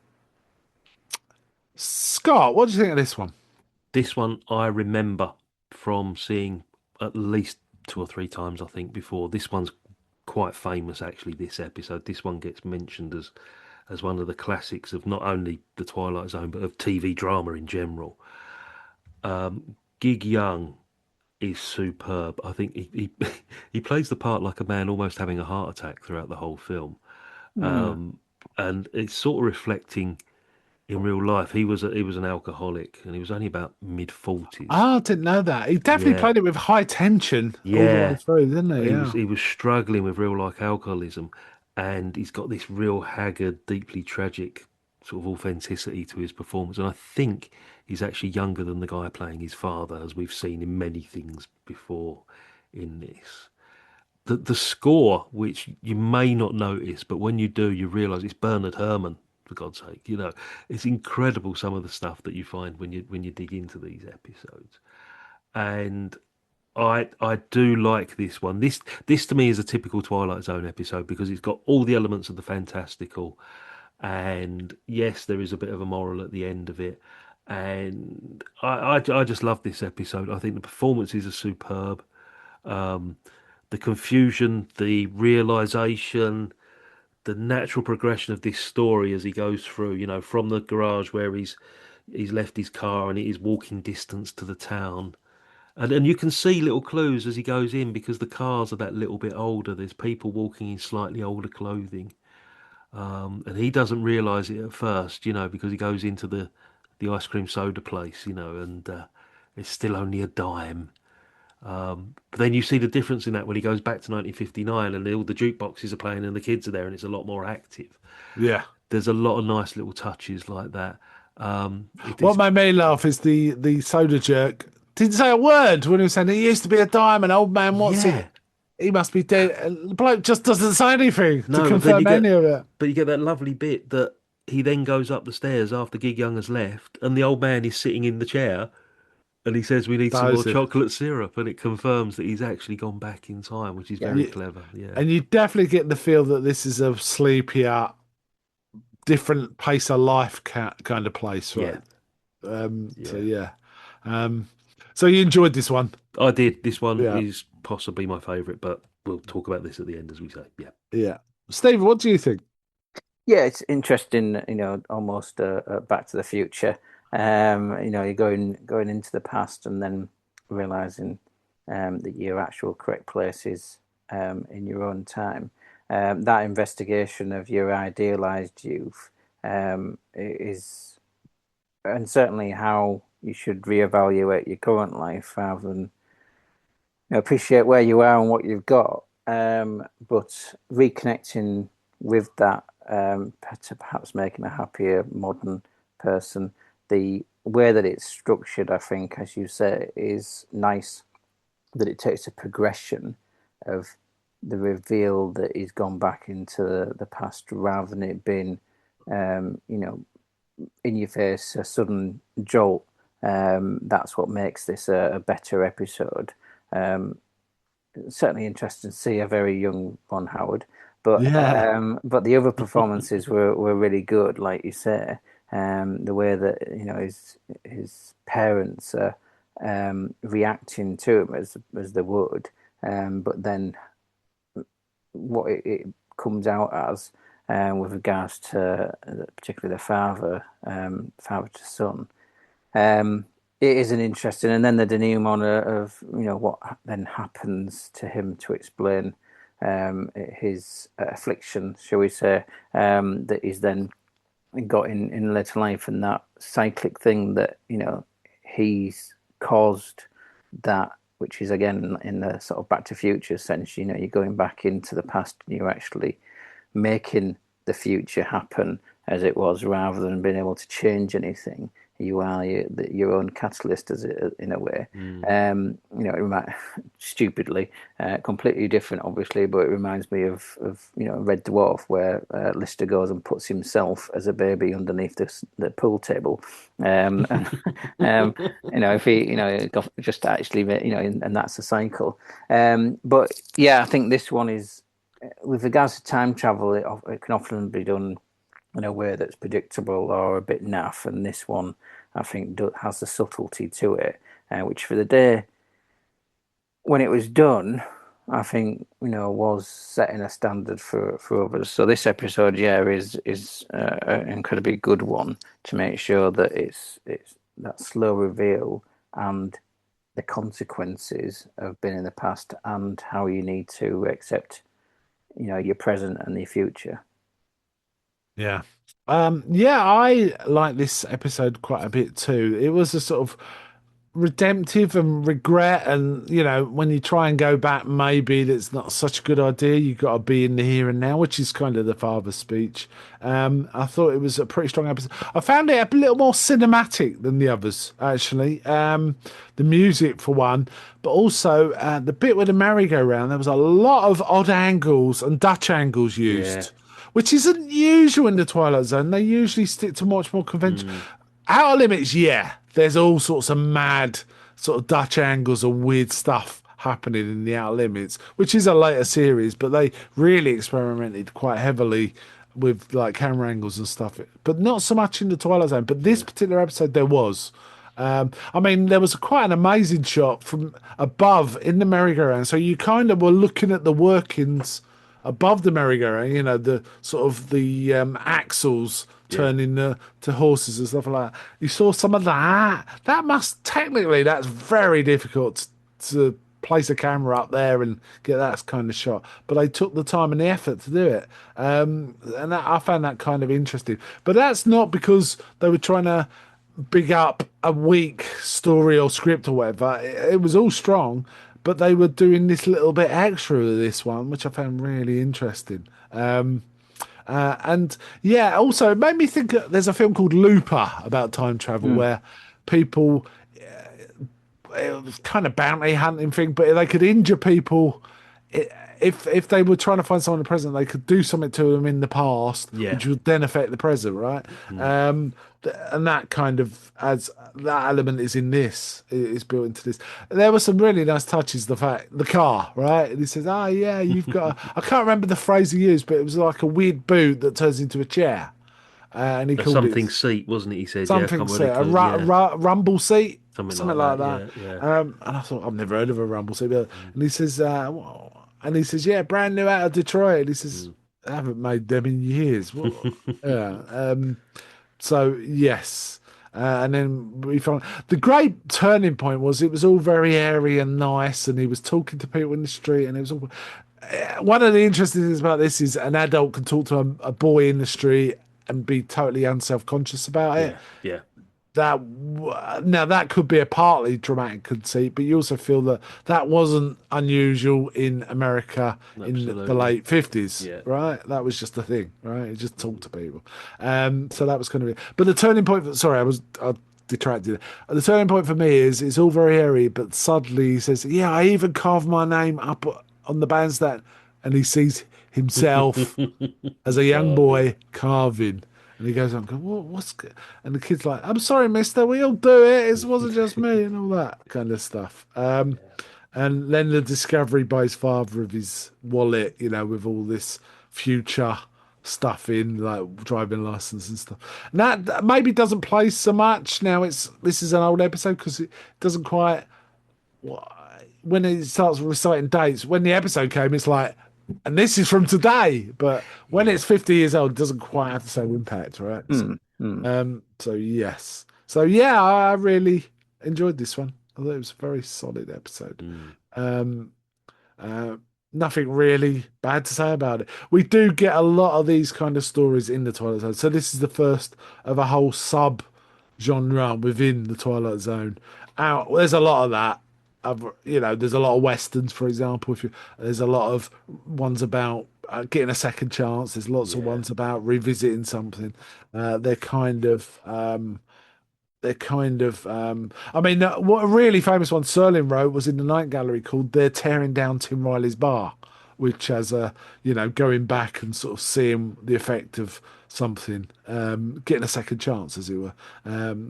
Scott, what do you think of this one? This one I remember from seeing at least two or three times, I think, before. This one's quite famous, actually, this episode. This one gets mentioned as one of the classics of not only the Twilight Zone, but of TV drama in general. Gig Young is superb. I think he plays the part like a man almost having a heart attack throughout the whole film. Hmm. Um, and it's sort of reflecting in real life. He was an alcoholic, and he was only about mid 40s. Oh, I didn't know that. He definitely Yeah, played it with high tension all the way yeah. through, didn't he? He was Yeah. he was struggling with real life alcoholism, and he's got this real haggard, deeply tragic sort of authenticity to his performance. And I think he's actually younger than the guy playing his father, as we've seen in many things before in this. The score, which you may not notice, but when you do, you realise it's Bernard Herrmann. For God's sake, it's incredible some of the stuff that you find when you dig into these episodes. And I do like this one. This to me is a typical Twilight Zone episode because it's got all the elements of the fantastical, and yes, there is a bit of a moral at the end of it. And I just love this episode. I think the performances are superb. Um, the confusion, the realization, the natural progression of this story as he goes through, from the garage where he's left his car and it is walking distance to the town. And you can see little clues as he goes in because the cars are that little bit older. There's people walking in slightly older clothing. And he doesn't realise it at first, because he goes into the ice cream soda place, and it's still only a dime. But then you see the difference in that when he goes back to 1959 and all the jukeboxes are playing and the kids are there and it's a lot more active. Yeah. There's a lot of nice little touches like that. What It's made me laugh is the soda jerk didn't say a word when he was saying it used to be a dime and old man, what's yeah, it? He must be dead. And the bloke just doesn't say anything to no, confirm any of it. but you get that lovely bit that he then goes up the stairs after Gig Young has left, and the old man is sitting in the chair, and he says, "We need some more Dozing. chocolate syrup," and it confirms that he's actually gone back in time, which is Yeah. very clever. Yeah, And you definitely get the feel that this is a sleepier, different pace of life kind of place, yeah, right? So yeah. yeah. Um, so you enjoyed this one, I did. This one yeah, is possibly my favourite, but we'll talk about this at the end, as we say. Yeah, yeah. Steve, what do you think? Yeah, it's interesting, almost Back to the Future. You're going into the past and then realizing that your actual correct place is in your own time. That investigation of your idealized youth is, and certainly how you should reevaluate your current life rather than appreciate where you are and what you've got. But reconnecting with that to perhaps making a happier modern person. The way that it's structured, I think, as you say, is nice. That it takes a progression of the reveal that he's gone back into the past rather than it being, in your face, a sudden jolt. That's what makes this a better episode. Um, Certainly interesting to see a very young Ron Howard, Yeah, but the other performances were really good, like you say. The way that his parents are reacting to him as they would, but then what it comes out as with regards to particularly the father to son. It is an interesting, and then the denouement of what then happens to him to explain his affliction, shall we say, that he's then got in later life, and that cyclic thing that he's caused that, which is again in the sort of Back to Future sense. You're going back into the past and you're actually making the future happen as it was rather than being able to change anything. you are your own catalyst, as in a way. Mm. It stupidly, completely different, obviously, but it reminds me of Red Dwarf, where Lister goes and puts himself as a baby underneath the pool table, and if he just actually and that's a cycle. But yeah, I think this one is, with regards to time travel, it can often be done in a way that's predictable or a bit naff, and this one I think has the subtlety to it, which for the day when it was done, I think was setting a standard for others. So this episode, yeah, is an incredibly good one to make sure that it's that slow reveal and the consequences of being in the past and how you need to accept your present and your future. Yeah. Yeah, I like this episode quite a bit too. It was a sort of redemptive and regret, and when you try and go back, maybe that's not such a good idea. You've got to be in the here and now, which is kind of the father's speech. I thought it was a pretty strong episode. I found it a little more cinematic than the others, actually. The music for one, but also the bit with the merry-go-round, there was a lot of odd angles and Dutch angles Yeah. used, which isn't usual in the Twilight Zone. They usually stick to much more conventional. Mm. Outer Limits, yeah, there's all sorts of mad sort of Dutch angles and weird stuff happening in the Outer Limits, which is a later series, but they really experimented quite heavily with like camera angles and stuff, but not so much in the Twilight Zone. But this particular episode, there was. I mean, there was quite an amazing shot from above in the merry-go-round, so you kind of were looking at the workings above the merry-go-round, the sort of the axles Yeah. turning to horses and stuff like that. You saw some of that. That's very difficult to place a camera up there and get that kind of shot. But they took the time and the effort to do it. I found that kind of interesting. But that's not because they were trying to big up a weak story or script or whatever. It was all strong, but they were doing this little bit extra with this one, which I found really interesting. And yeah, also it made me think there's a film called Looper about time travel where people, it was kind of bounty hunting thing, but they could injure people. If they were trying to find someone in the present, they could do something to them in the past, Yeah. which would then affect the present, right? And that kind of as that element is in this, is built into this. There were some really nice touches. The car, right? And he says, "Ah, yeah, you've got." I can't remember the phrase he used, but it was like a weird boot that turns into a chair, and he A called something it seat, wasn't it? He said, yeah, I something can't seat, really call, yeah, rumble seat, something something like like that. that. Yeah, yeah. And I thought I've never heard of a rumble seat, and he says, yeah, brand new out of Detroit. And he says, I haven't made them in years. What? Yeah. So yes. And then we found the great turning point was it was all very airy and nice, and he was talking to people in the street, and it was all. One of the interesting things about this is an adult can talk to a boy in the street and be totally unself-conscious about it. Yeah, yeah. Now that could be a partly dramatic conceit, but you also feel that that wasn't unusual in America in the Absolutely. late 50s, Yeah. right? That was just a thing, right? It just talked to people. So that was kind of it. But the turning point, sorry, I detracted. The turning point for me is it's all very airy, but suddenly he says, "Yeah, I even carved my name up on the bandstand," and he sees himself as a young boy carving. And he goes on, what's good? And the kid's like, "I'm sorry, mister, we all do it. It wasn't just me," and all that kind of stuff. And then the discovery by his father of his wallet, with all this future stuff in, like driving license and stuff. And that maybe doesn't play so much now. This is an old episode because it doesn't quite. When it starts reciting dates, when the episode came, it's like, and this is from today. But when it's 50 years old, it doesn't quite have the same impact, right? So yes. So yeah, I really enjoyed this one. I thought it was a very solid episode. Um, Nothing really bad to say about it. We do get a lot of these kind of stories in the Twilight Zone. So this is the first of a whole sub genre within the Twilight Zone. There's a lot of that. There's a lot of westerns, for example. There's a lot of ones about getting a second chance. There's lots of ones about revisiting something. They're kind of they're kind of I mean what a really famous one Serling wrote was in the Night Gallery called "They're Tearing Down Tim Riley's Bar," which has a going back and sort of seeing the effect of something, getting a second chance, as it were.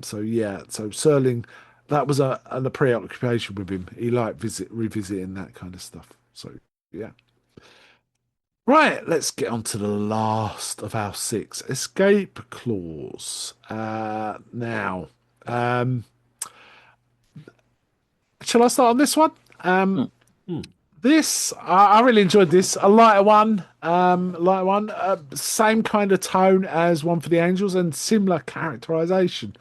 So yeah, so Serling, that was a preoccupation with him. He liked revisiting that kind of stuff. So yeah. Right, let's get on to the last of our six escape clause. Now, um, shall I start on this one? This I really enjoyed this. A lighter one, same kind of tone as One for the Angels and similar characterization.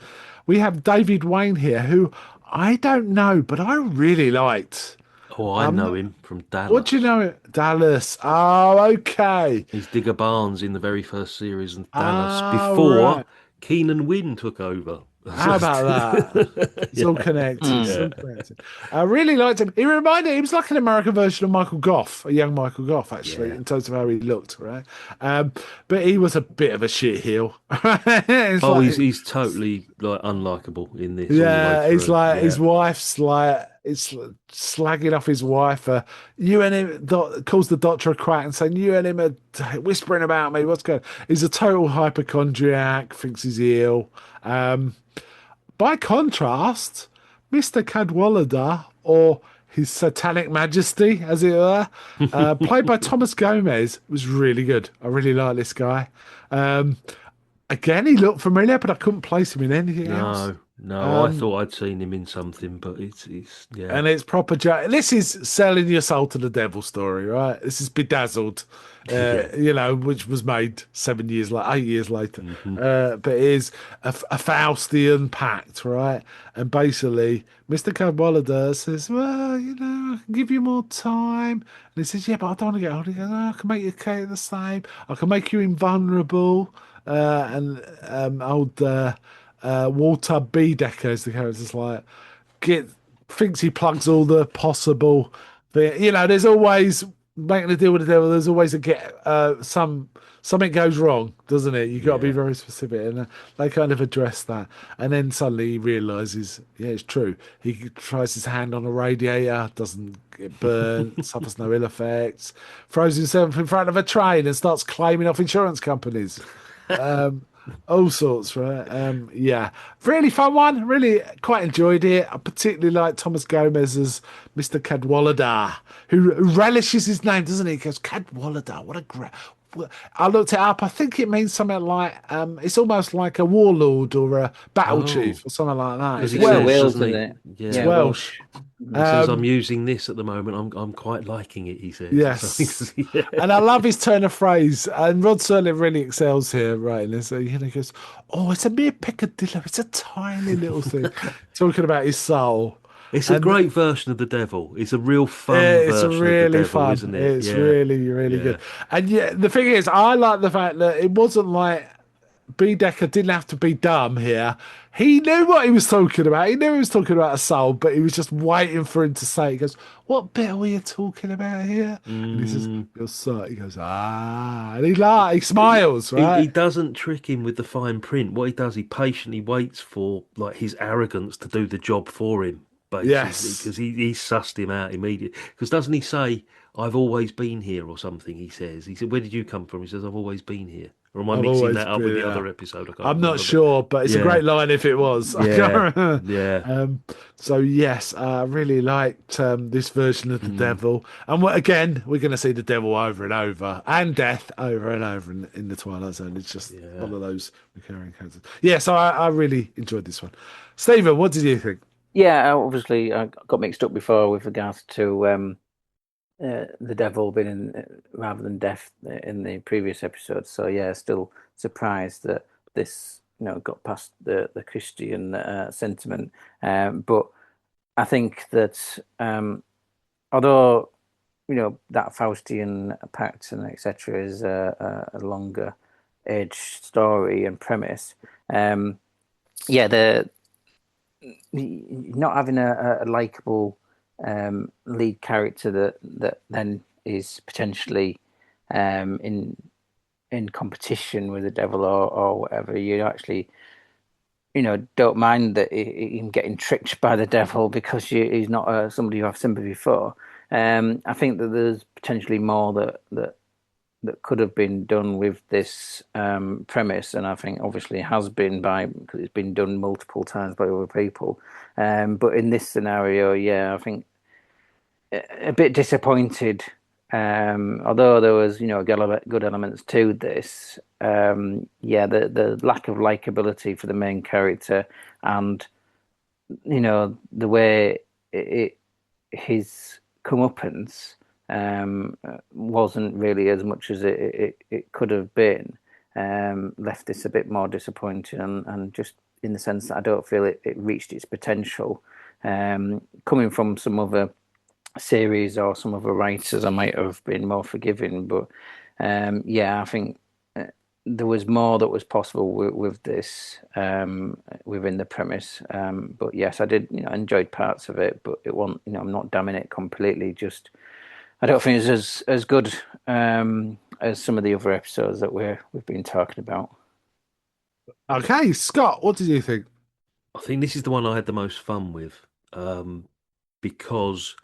We have David Wayne here, who I don't know, but I really liked. Oh, I know him from What do you Dallas. know? Dallas. Oh, okay. He's Digger Barnes in the very first series in Dallas Oh, before right. Keenan Wynn took over. How about that? It's all connected. It's all connected. I really liked him. He was like an American version of Michael Gough, a young Michael Gough, actually, Yeah. in terms of how he looked, right? But he was a bit of a shit heel. It's Oh, like, he's totally like unlikable in this all the way yeah, he's through. like Yeah. his wife's like it's slagging off his wife. You and him calls the doctor a quack and saying you and him are whispering about me. What's going? He's a total hypochondriac. Thinks he's ill. By contrast, Mr. Cadwallader, or His Satanic Majesty, as it were, played by Thomas Gomez, was really good. I really like this guy. Um, Again, he looked familiar, but I couldn't place him in anything else. No, I thought I'd seen him in something, but it's yeah. And it's proper. This is selling your soul to the devil story, right? This is Bedazzled, which was made 8 years later. But it is a Faustian pact, right? And basically, Mr. Cadwallader says, well, I can give you more time. And he says, yeah, but I don't want to get older. He goes, I can make your cake the same. I can make you invulnerable. And old Walter B. Decker is the character's like, thinks he plugs all the possible there's always making a deal with the devil, there's always something goes wrong, doesn't it? You've got to be very specific, and they kind of address that. And then suddenly he realizes, yeah, it's true. He tries his hand on a radiator, doesn't get burnt, suffers no ill effects, throws himself in front of a train and starts claiming off insurance companies. All sorts, right? Yeah, really fun one. Really quite enjoyed it. I particularly like Thomas Gomez as Mr. Cadwallader, who relishes his name, doesn't he? He goes, Cadwallader, what a great. I looked it up. I think it means something like it's almost like a warlord or a battle chief or something like that. Because It's he Well, says, Welsh. Wales, doesn't isn't he? it? Yeah. It's Yeah, Welsh. He says, I'm using this at the moment. I'm quite liking it, he says. Yes. Yeah. And I love his turn of phrase. And Rod Serling really excels here, right? And so he goes, oh, it's a mere peccadillo. It's a tiny little thing. Talking about his soul. It's a And great version of the devil. It's a real fun it's version of the really devil, fun. isn't it? It's Yeah. really, really Yeah. good. And yeah, the thing is, I like the fact that it wasn't like B. Decker didn't have to be dumb here. He knew what he was talking about. He knew he was talking about a soul, but he was just waiting for him to say it. He goes, what bit are you talking about here? And he says, your soul. He goes, and he smiles, right? He doesn't trick him with the fine print. What he does, he patiently waits for like his arrogance to do the job for him, basically, Yes. because he sussed him out immediately. Because doesn't he say, I've always been here or something, he said, where did you come from? He says, I've always been here. Or am I I've mixing always that up with been, the other episode? I can't I'm not remember. sure, but it's a Yeah. great line if it was. I can't Yeah, remember. yeah. So yes, I really liked this version of the devil, and again, we're going to see the devil over and over, and death over and over in the Twilight Zone. It's just one of those recurring characters. Yeah, so I really enjoyed this one. Stephen, what did you think? Yeah, obviously, I got mixed up before with regards to the devil being rather than death in the previous episode. So yeah, still surprised that this got past the Christian sentiment. But I think that although that Faustian pact and etc. is a longer edge story and premise, the not having a likable lead character that then is potentially in competition with the devil or whatever, you actually don't mind that him getting tricked by the devil because he's not somebody you have sympathy for. I think that there's potentially more that could have been done with this premise, and I think obviously has been because it's been done multiple times by other people. But in this scenario, yeah, I think a bit disappointed. Although there was, good elements to this. Yeah, the lack of likability for the main character, and the way it his comeuppance wasn't really as much as it could have been. Left this a bit more disappointing, and just in the sense that I don't feel it reached its potential. Coming from some other series or some other writers, I might have been more forgiving, but yeah, I think there was more that was possible with this within the premise. But yes, I did, enjoyed parts of it, but it wasn't, I'm not damning it completely. Just I don't think it's as good as some of the other episodes that we've been talking about. Okay, Scott, what did you think? I think this is the one I had the most fun with, because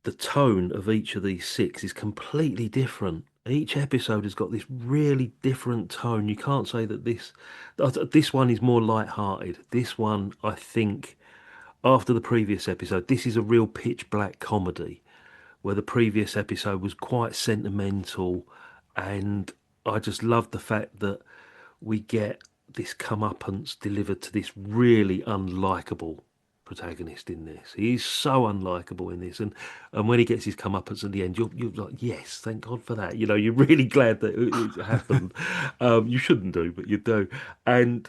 the tone of each of these six is completely different. Each episode has got this really different tone. You can't say that this one is more light-hearted. This one, I think, after the previous episode, this is a real pitch black comedy, where the previous episode was quite sentimental, and I just love the fact that we get this comeuppance delivered to this really unlikable protagonist in this. He's so unlikable in this, and when he gets his comeuppance at the end, you're like, yes, thank God for that. You're really glad that it happened. You shouldn't do, but you do, and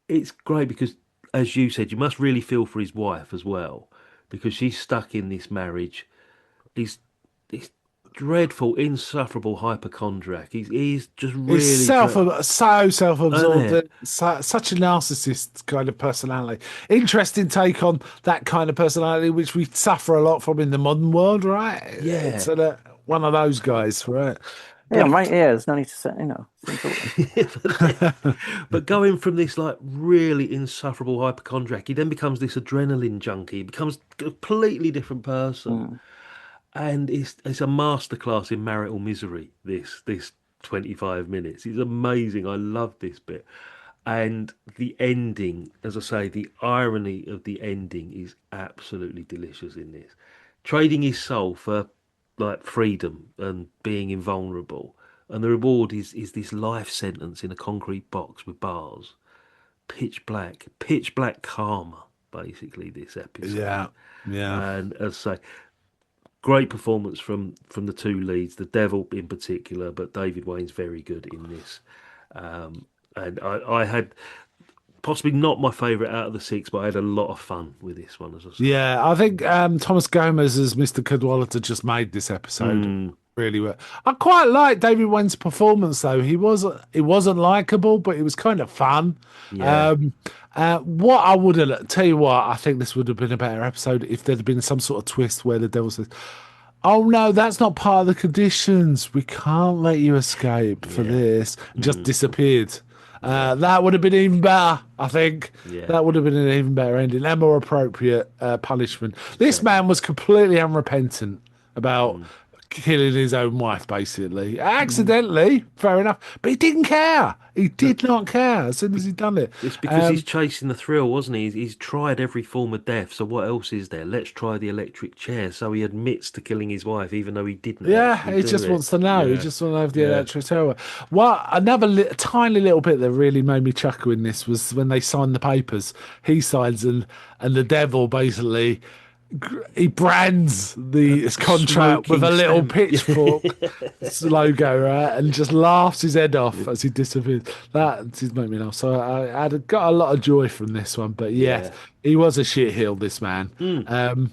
it's great because, as you said, you must really feel for his wife as well, because she's stuck in this marriage. He's dreadful, insufferable hypochondriac. He's just It's really so isn't self-absorbed, it? and such a narcissist kind of personality. Interesting take on that kind of personality, which we suffer a lot from in the modern world, right? It's Yeah. one of those guys, right? Yeah, But right. Yeah, there's no need to say, insult him. but, then- but going from this like really insufferable hypochondriac, he then becomes this adrenaline junkie. He becomes a completely different person, Mm. and it's a masterclass in marital misery. This 25 minutes is amazing. I love this bit, and the ending, as I say, the irony of the ending is absolutely delicious in this. Trading his soul for like freedom and being invulnerable, and the reward is this life sentence in a concrete box with bars. Pitch black karma, basically, this episode. yeah, yeah, And as I say, great performance from the two leads, the devil in particular, but David Wayne's very good in this. And I had possibly not my favourite out of the six, but I had a lot of fun with this one, as I say. yeah. I think Thomas Gomez as Mr. Cadwallader just made this episode Mm, really well. I quite like David Wayne's performance, though. He wasn't likable, but he was kind of fun. yeah, Um, what I would have tell you what, I think this would have been a better episode if there'd been some sort of twist where the devil says, "Oh no, that's not part of the conditions. We can't let you escape for yeah, this." Just mm, disappeared. yeah, That would have been even better. I think yeah, that would have been an even better ending and more appropriate punishment. This exactly. man was completely unrepentant about Mm. killing his own wife, basically. Accidentally, fair enough. But he didn't care. He did not care as soon as he'd done it. It's because he's Um, chasing the thrill, wasn't he? He's tried every form of death. So what else is there? Let's try the electric chair. So he admits to killing his wife, even though he didn't yeah, actually he do just it. wants to know. He Yeah, just wants to know if the yeah. electric tower. Well, another tiny little bit that really made me chuckle in this was when they signed the papers. He signs and the devil basically he brands the his contract with Smoking a little stamp. pitchfork logo, right, and just laughs his head off as he disappears. That did make me laugh. So I had got a lot of joy from this one. But yes, Yeah. he was a shit heel, this man. Mm.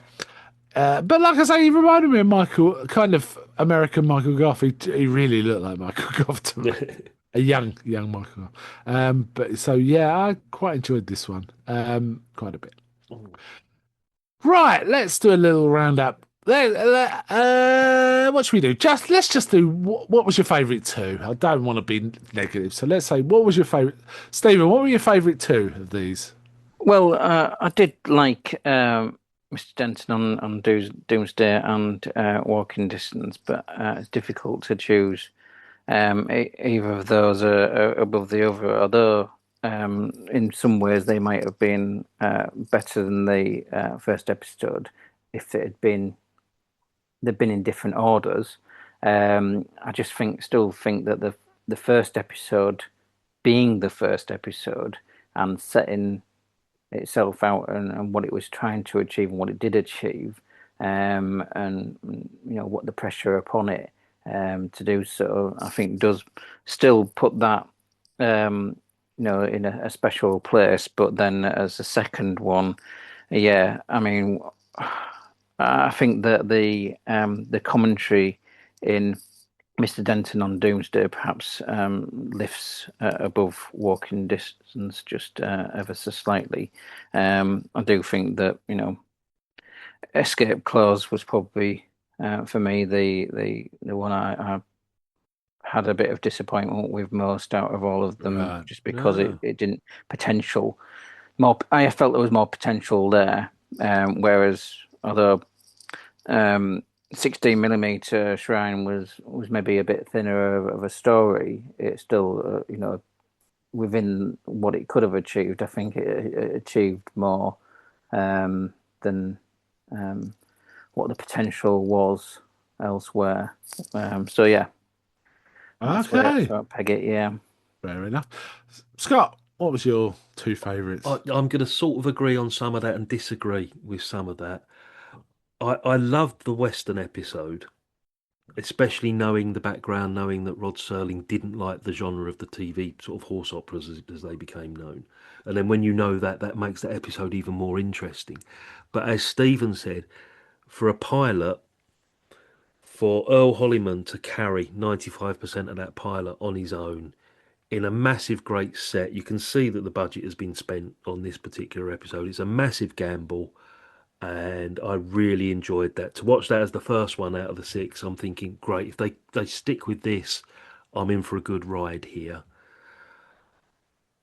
But like I say, he reminded me of Michael, kind of American Michael Gough. He really looked like Michael Gough to me. A young Michael Gough. But so yeah, I quite enjoyed this one. Quite a bit. Right, let's do a little roundup What should we do? Let's just do what was your favourite two? I don't want to be negative, so let's say what was your favourite, Stephen? What were your favourite two of these? Well, I did like Mr. Denton on Doomsday and Walking Distance, but it's difficult to choose either of those are above the other. Although in some ways they might have been better than the first episode if it had been they've been in different orders. I just still think that the first episode being the first episode and setting itself out and what it was trying to achieve and what it did achieve, and what the pressure upon it to do so, I think does still put that in a special place. But then as a second one, yeah, I mean, I think that the commentary in Mr. Denton on Doomsday perhaps lifts above Walking Distance just ever so slightly. I do think that Escape Clause was probably for me the one I had a bit of disappointment with most out of all of them, just because it didn't potential more. I felt there was more potential there, whereas although 16mm Shrine was maybe a bit thinner of a story, it still within what it could have achieved, I think it achieved more than what the potential was elsewhere. So yeah, that's where I Okay, sort of peg it. Yeah. fair enough. Scott, what was your two favourites? I'm going to sort of agree on some of that and disagree with some of that. I loved the Western episode, especially knowing the background, knowing that Rod Serling didn't like the genre of the TV sort of horse operas as they became known. And then when you know that, that makes that episode even more interesting. But as Stephen said, for a pilot, for Earl Holliman to carry 95% of that pilot on his own in a massive, great set, you can see that the budget has been spent on this particular episode. It's a massive gamble, and I really enjoyed that. To watch that as the first one out of the six, I'm thinking, great, if they stick with this, I'm in for a good ride here.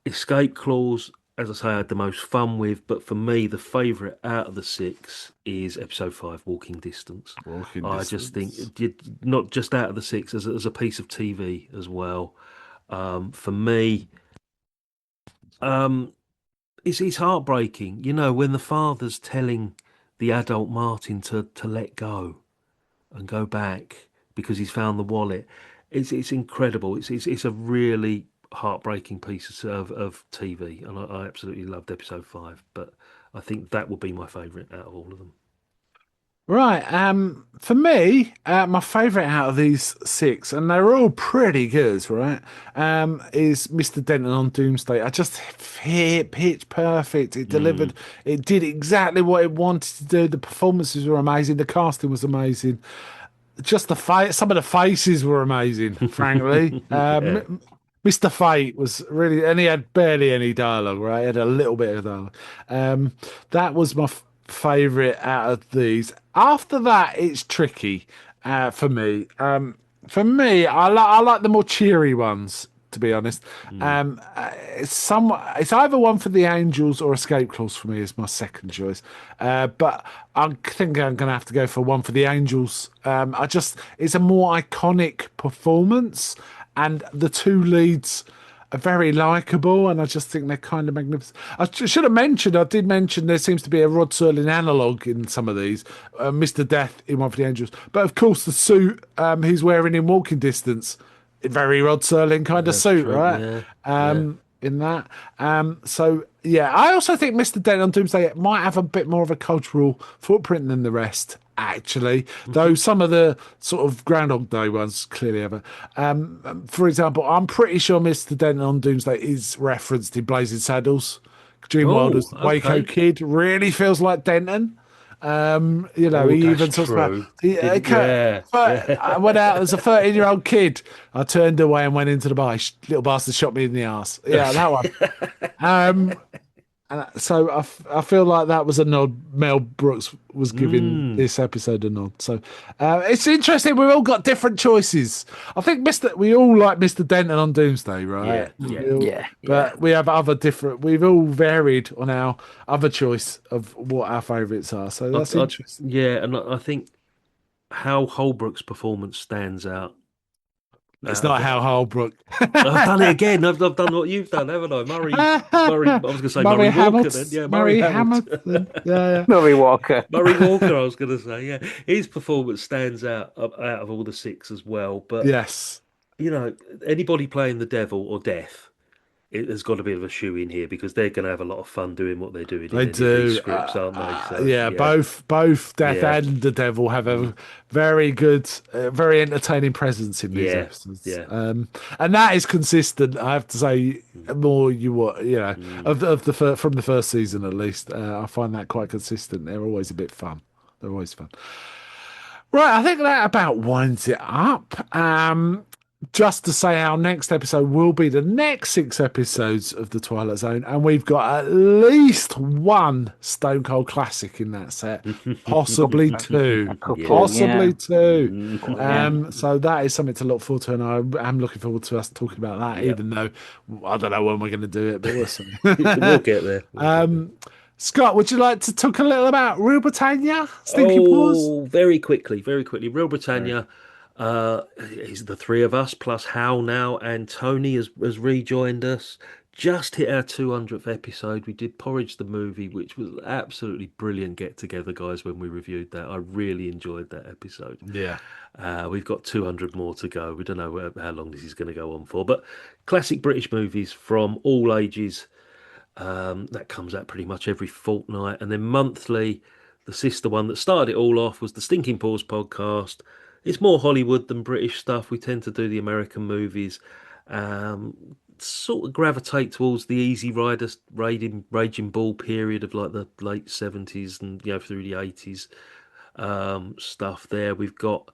Escape Clause, as I say, I had the most fun with, but for me, the favourite out of the six is episode 5, Walking Distance. I just think, not just out of the six, as a piece of TV as well. For me, it's heartbreaking, when the father's telling the adult Martin to let go and go back because he's found the wallet. It's incredible. It's a really heartbreaking piece of TV, and I absolutely loved episode 5. But I think that would be my favourite out of all of them. Right. For me, my favourite out of these six, and they're all pretty good, right? Is Mr. Denton on Doomsday. I just hit pitch perfect. It delivered. It did exactly what it wanted to do. The performances were amazing. The casting was amazing. Just some of the faces were amazing. Frankly, Mr. Fate was really, and he had barely any dialogue. Right, he had a little bit of dialogue. That was my favorite out of these. After that, it's tricky for me. I like the more cheery ones, to be honest. It's either one for the Angels or Escape Clause for me is my second choice. But I think I'm going to have to go for one for the Angels. It's a more iconic performance, and the two leads are very likable, and I just think they're kind of magnificent. I did mention there seems to be a Rod Serling analogue in some of these, Mr. Death in One for the Angels. But of course, the suit he's wearing in Walking Distance, very Rod Serling kind of suit, true, right? yeah. In that. So, yeah, I also think Mr. Denton on Doomsday might have a bit more of a cultural footprint than the rest, actually, though some of the sort of Groundhog Day ones clearly have it. For example, I'm pretty sure Mr. Denton on Doomsday is referenced in Blazing Saddles. Gene Wilder's Waco Kid really feels like Denton. He even talks about. I went out as a 13-year-old kid. I turned away and went into the bar. Little bastard shot me in the ass. Yeah, that one. So I feel like that was a nod. Mel Brooks was giving this episode a nod. So it's interesting. We've all got different choices. I think we all like Mr. Denton on Doomsday, right? Yeah. But we have other different. We've all varied on our other choice of what our favourites are. So that's interesting. Yeah, and I think Hal Holbrook's performance stands out. It's not Hal Holbrook. I've done it again. I've done what you've done, haven't I? Murray. I was going to say Murray Walker. Then, yeah, Murray Hamilton. Yeah. Murray Walker. Murray Walker. I was going to say, yeah, his performance stands out of all the six as well. But yes, anybody playing the devil or death, it has got to be a shoe in here because they're going to have a lot of fun doing what they're doing. They do. These scripts, aren't they? So, yeah, both Death and the Devil have a very good, very entertaining presence in these episodes. Yeah. And that is consistent. I have to say, more of the from the first season at least. I find that quite consistent. They're always a bit fun. They're always fun. Right, I think that about winds it up. Just to say, our next episode will be the next 6 episodes of the Twilight Zone, and we've got at least one Stone Cold classic in that set, possibly 2, possibly 2. So that is something to look forward to, and I am looking forward to us talking about that. Even though I don't know when we're going to do it, but we'll see. We'll get there. Scott, would you like to talk a little about Real Britannia? Stinky Paws? Very quickly. Real Britannia. Is the 3 of us plus Hal now, and Tony has rejoined us. Just hit our 200th episode. We did Porridge the movie, which was absolutely brilliant get together, guys, when we reviewed that. I really enjoyed that episode. Yeah. We've got 200 more to go. We don't know how long this is going to go on for, but classic British movies from all ages. That comes out pretty much every fortnight, and then monthly, the sister one that started it all off was the Stinking Paws podcast. It's more Hollywood than British stuff. We tend to do the American movies. Sort of gravitate towards the Easy Rider Raging Bull period of like the late 70s and through the 80s stuff there. We've got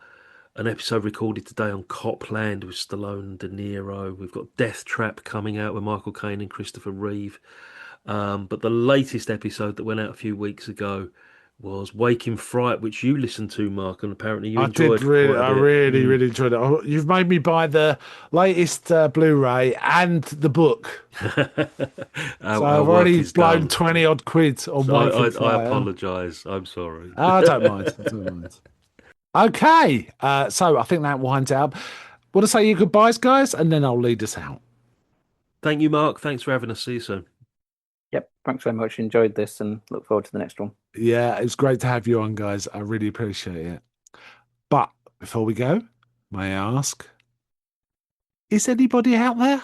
an episode recorded today on Copland with Stallone and De Niro. We've got Death Trap coming out with Michael Caine and Christopher Reeve. But the latest episode that went out a few weeks ago was Waking Fright, which you listened to, Mark, and apparently you enjoyed. I really enjoyed it. Oh, you've made me buy the latest Blu-ray and the book. So I've already blown 20 odd quid on Waking Fright. I apologise. I'm sorry. I don't mind. Okay, so I think that winds up. Want to say your goodbyes, guys, and then I'll lead us out. Thank you, Mark. Thanks for having us. See you soon. Yep, thanks very much. Enjoyed this and look forward to the next one. Yeah, it's great to have you on, guys. I really appreciate it. But before we go, may I ask, is anybody out there?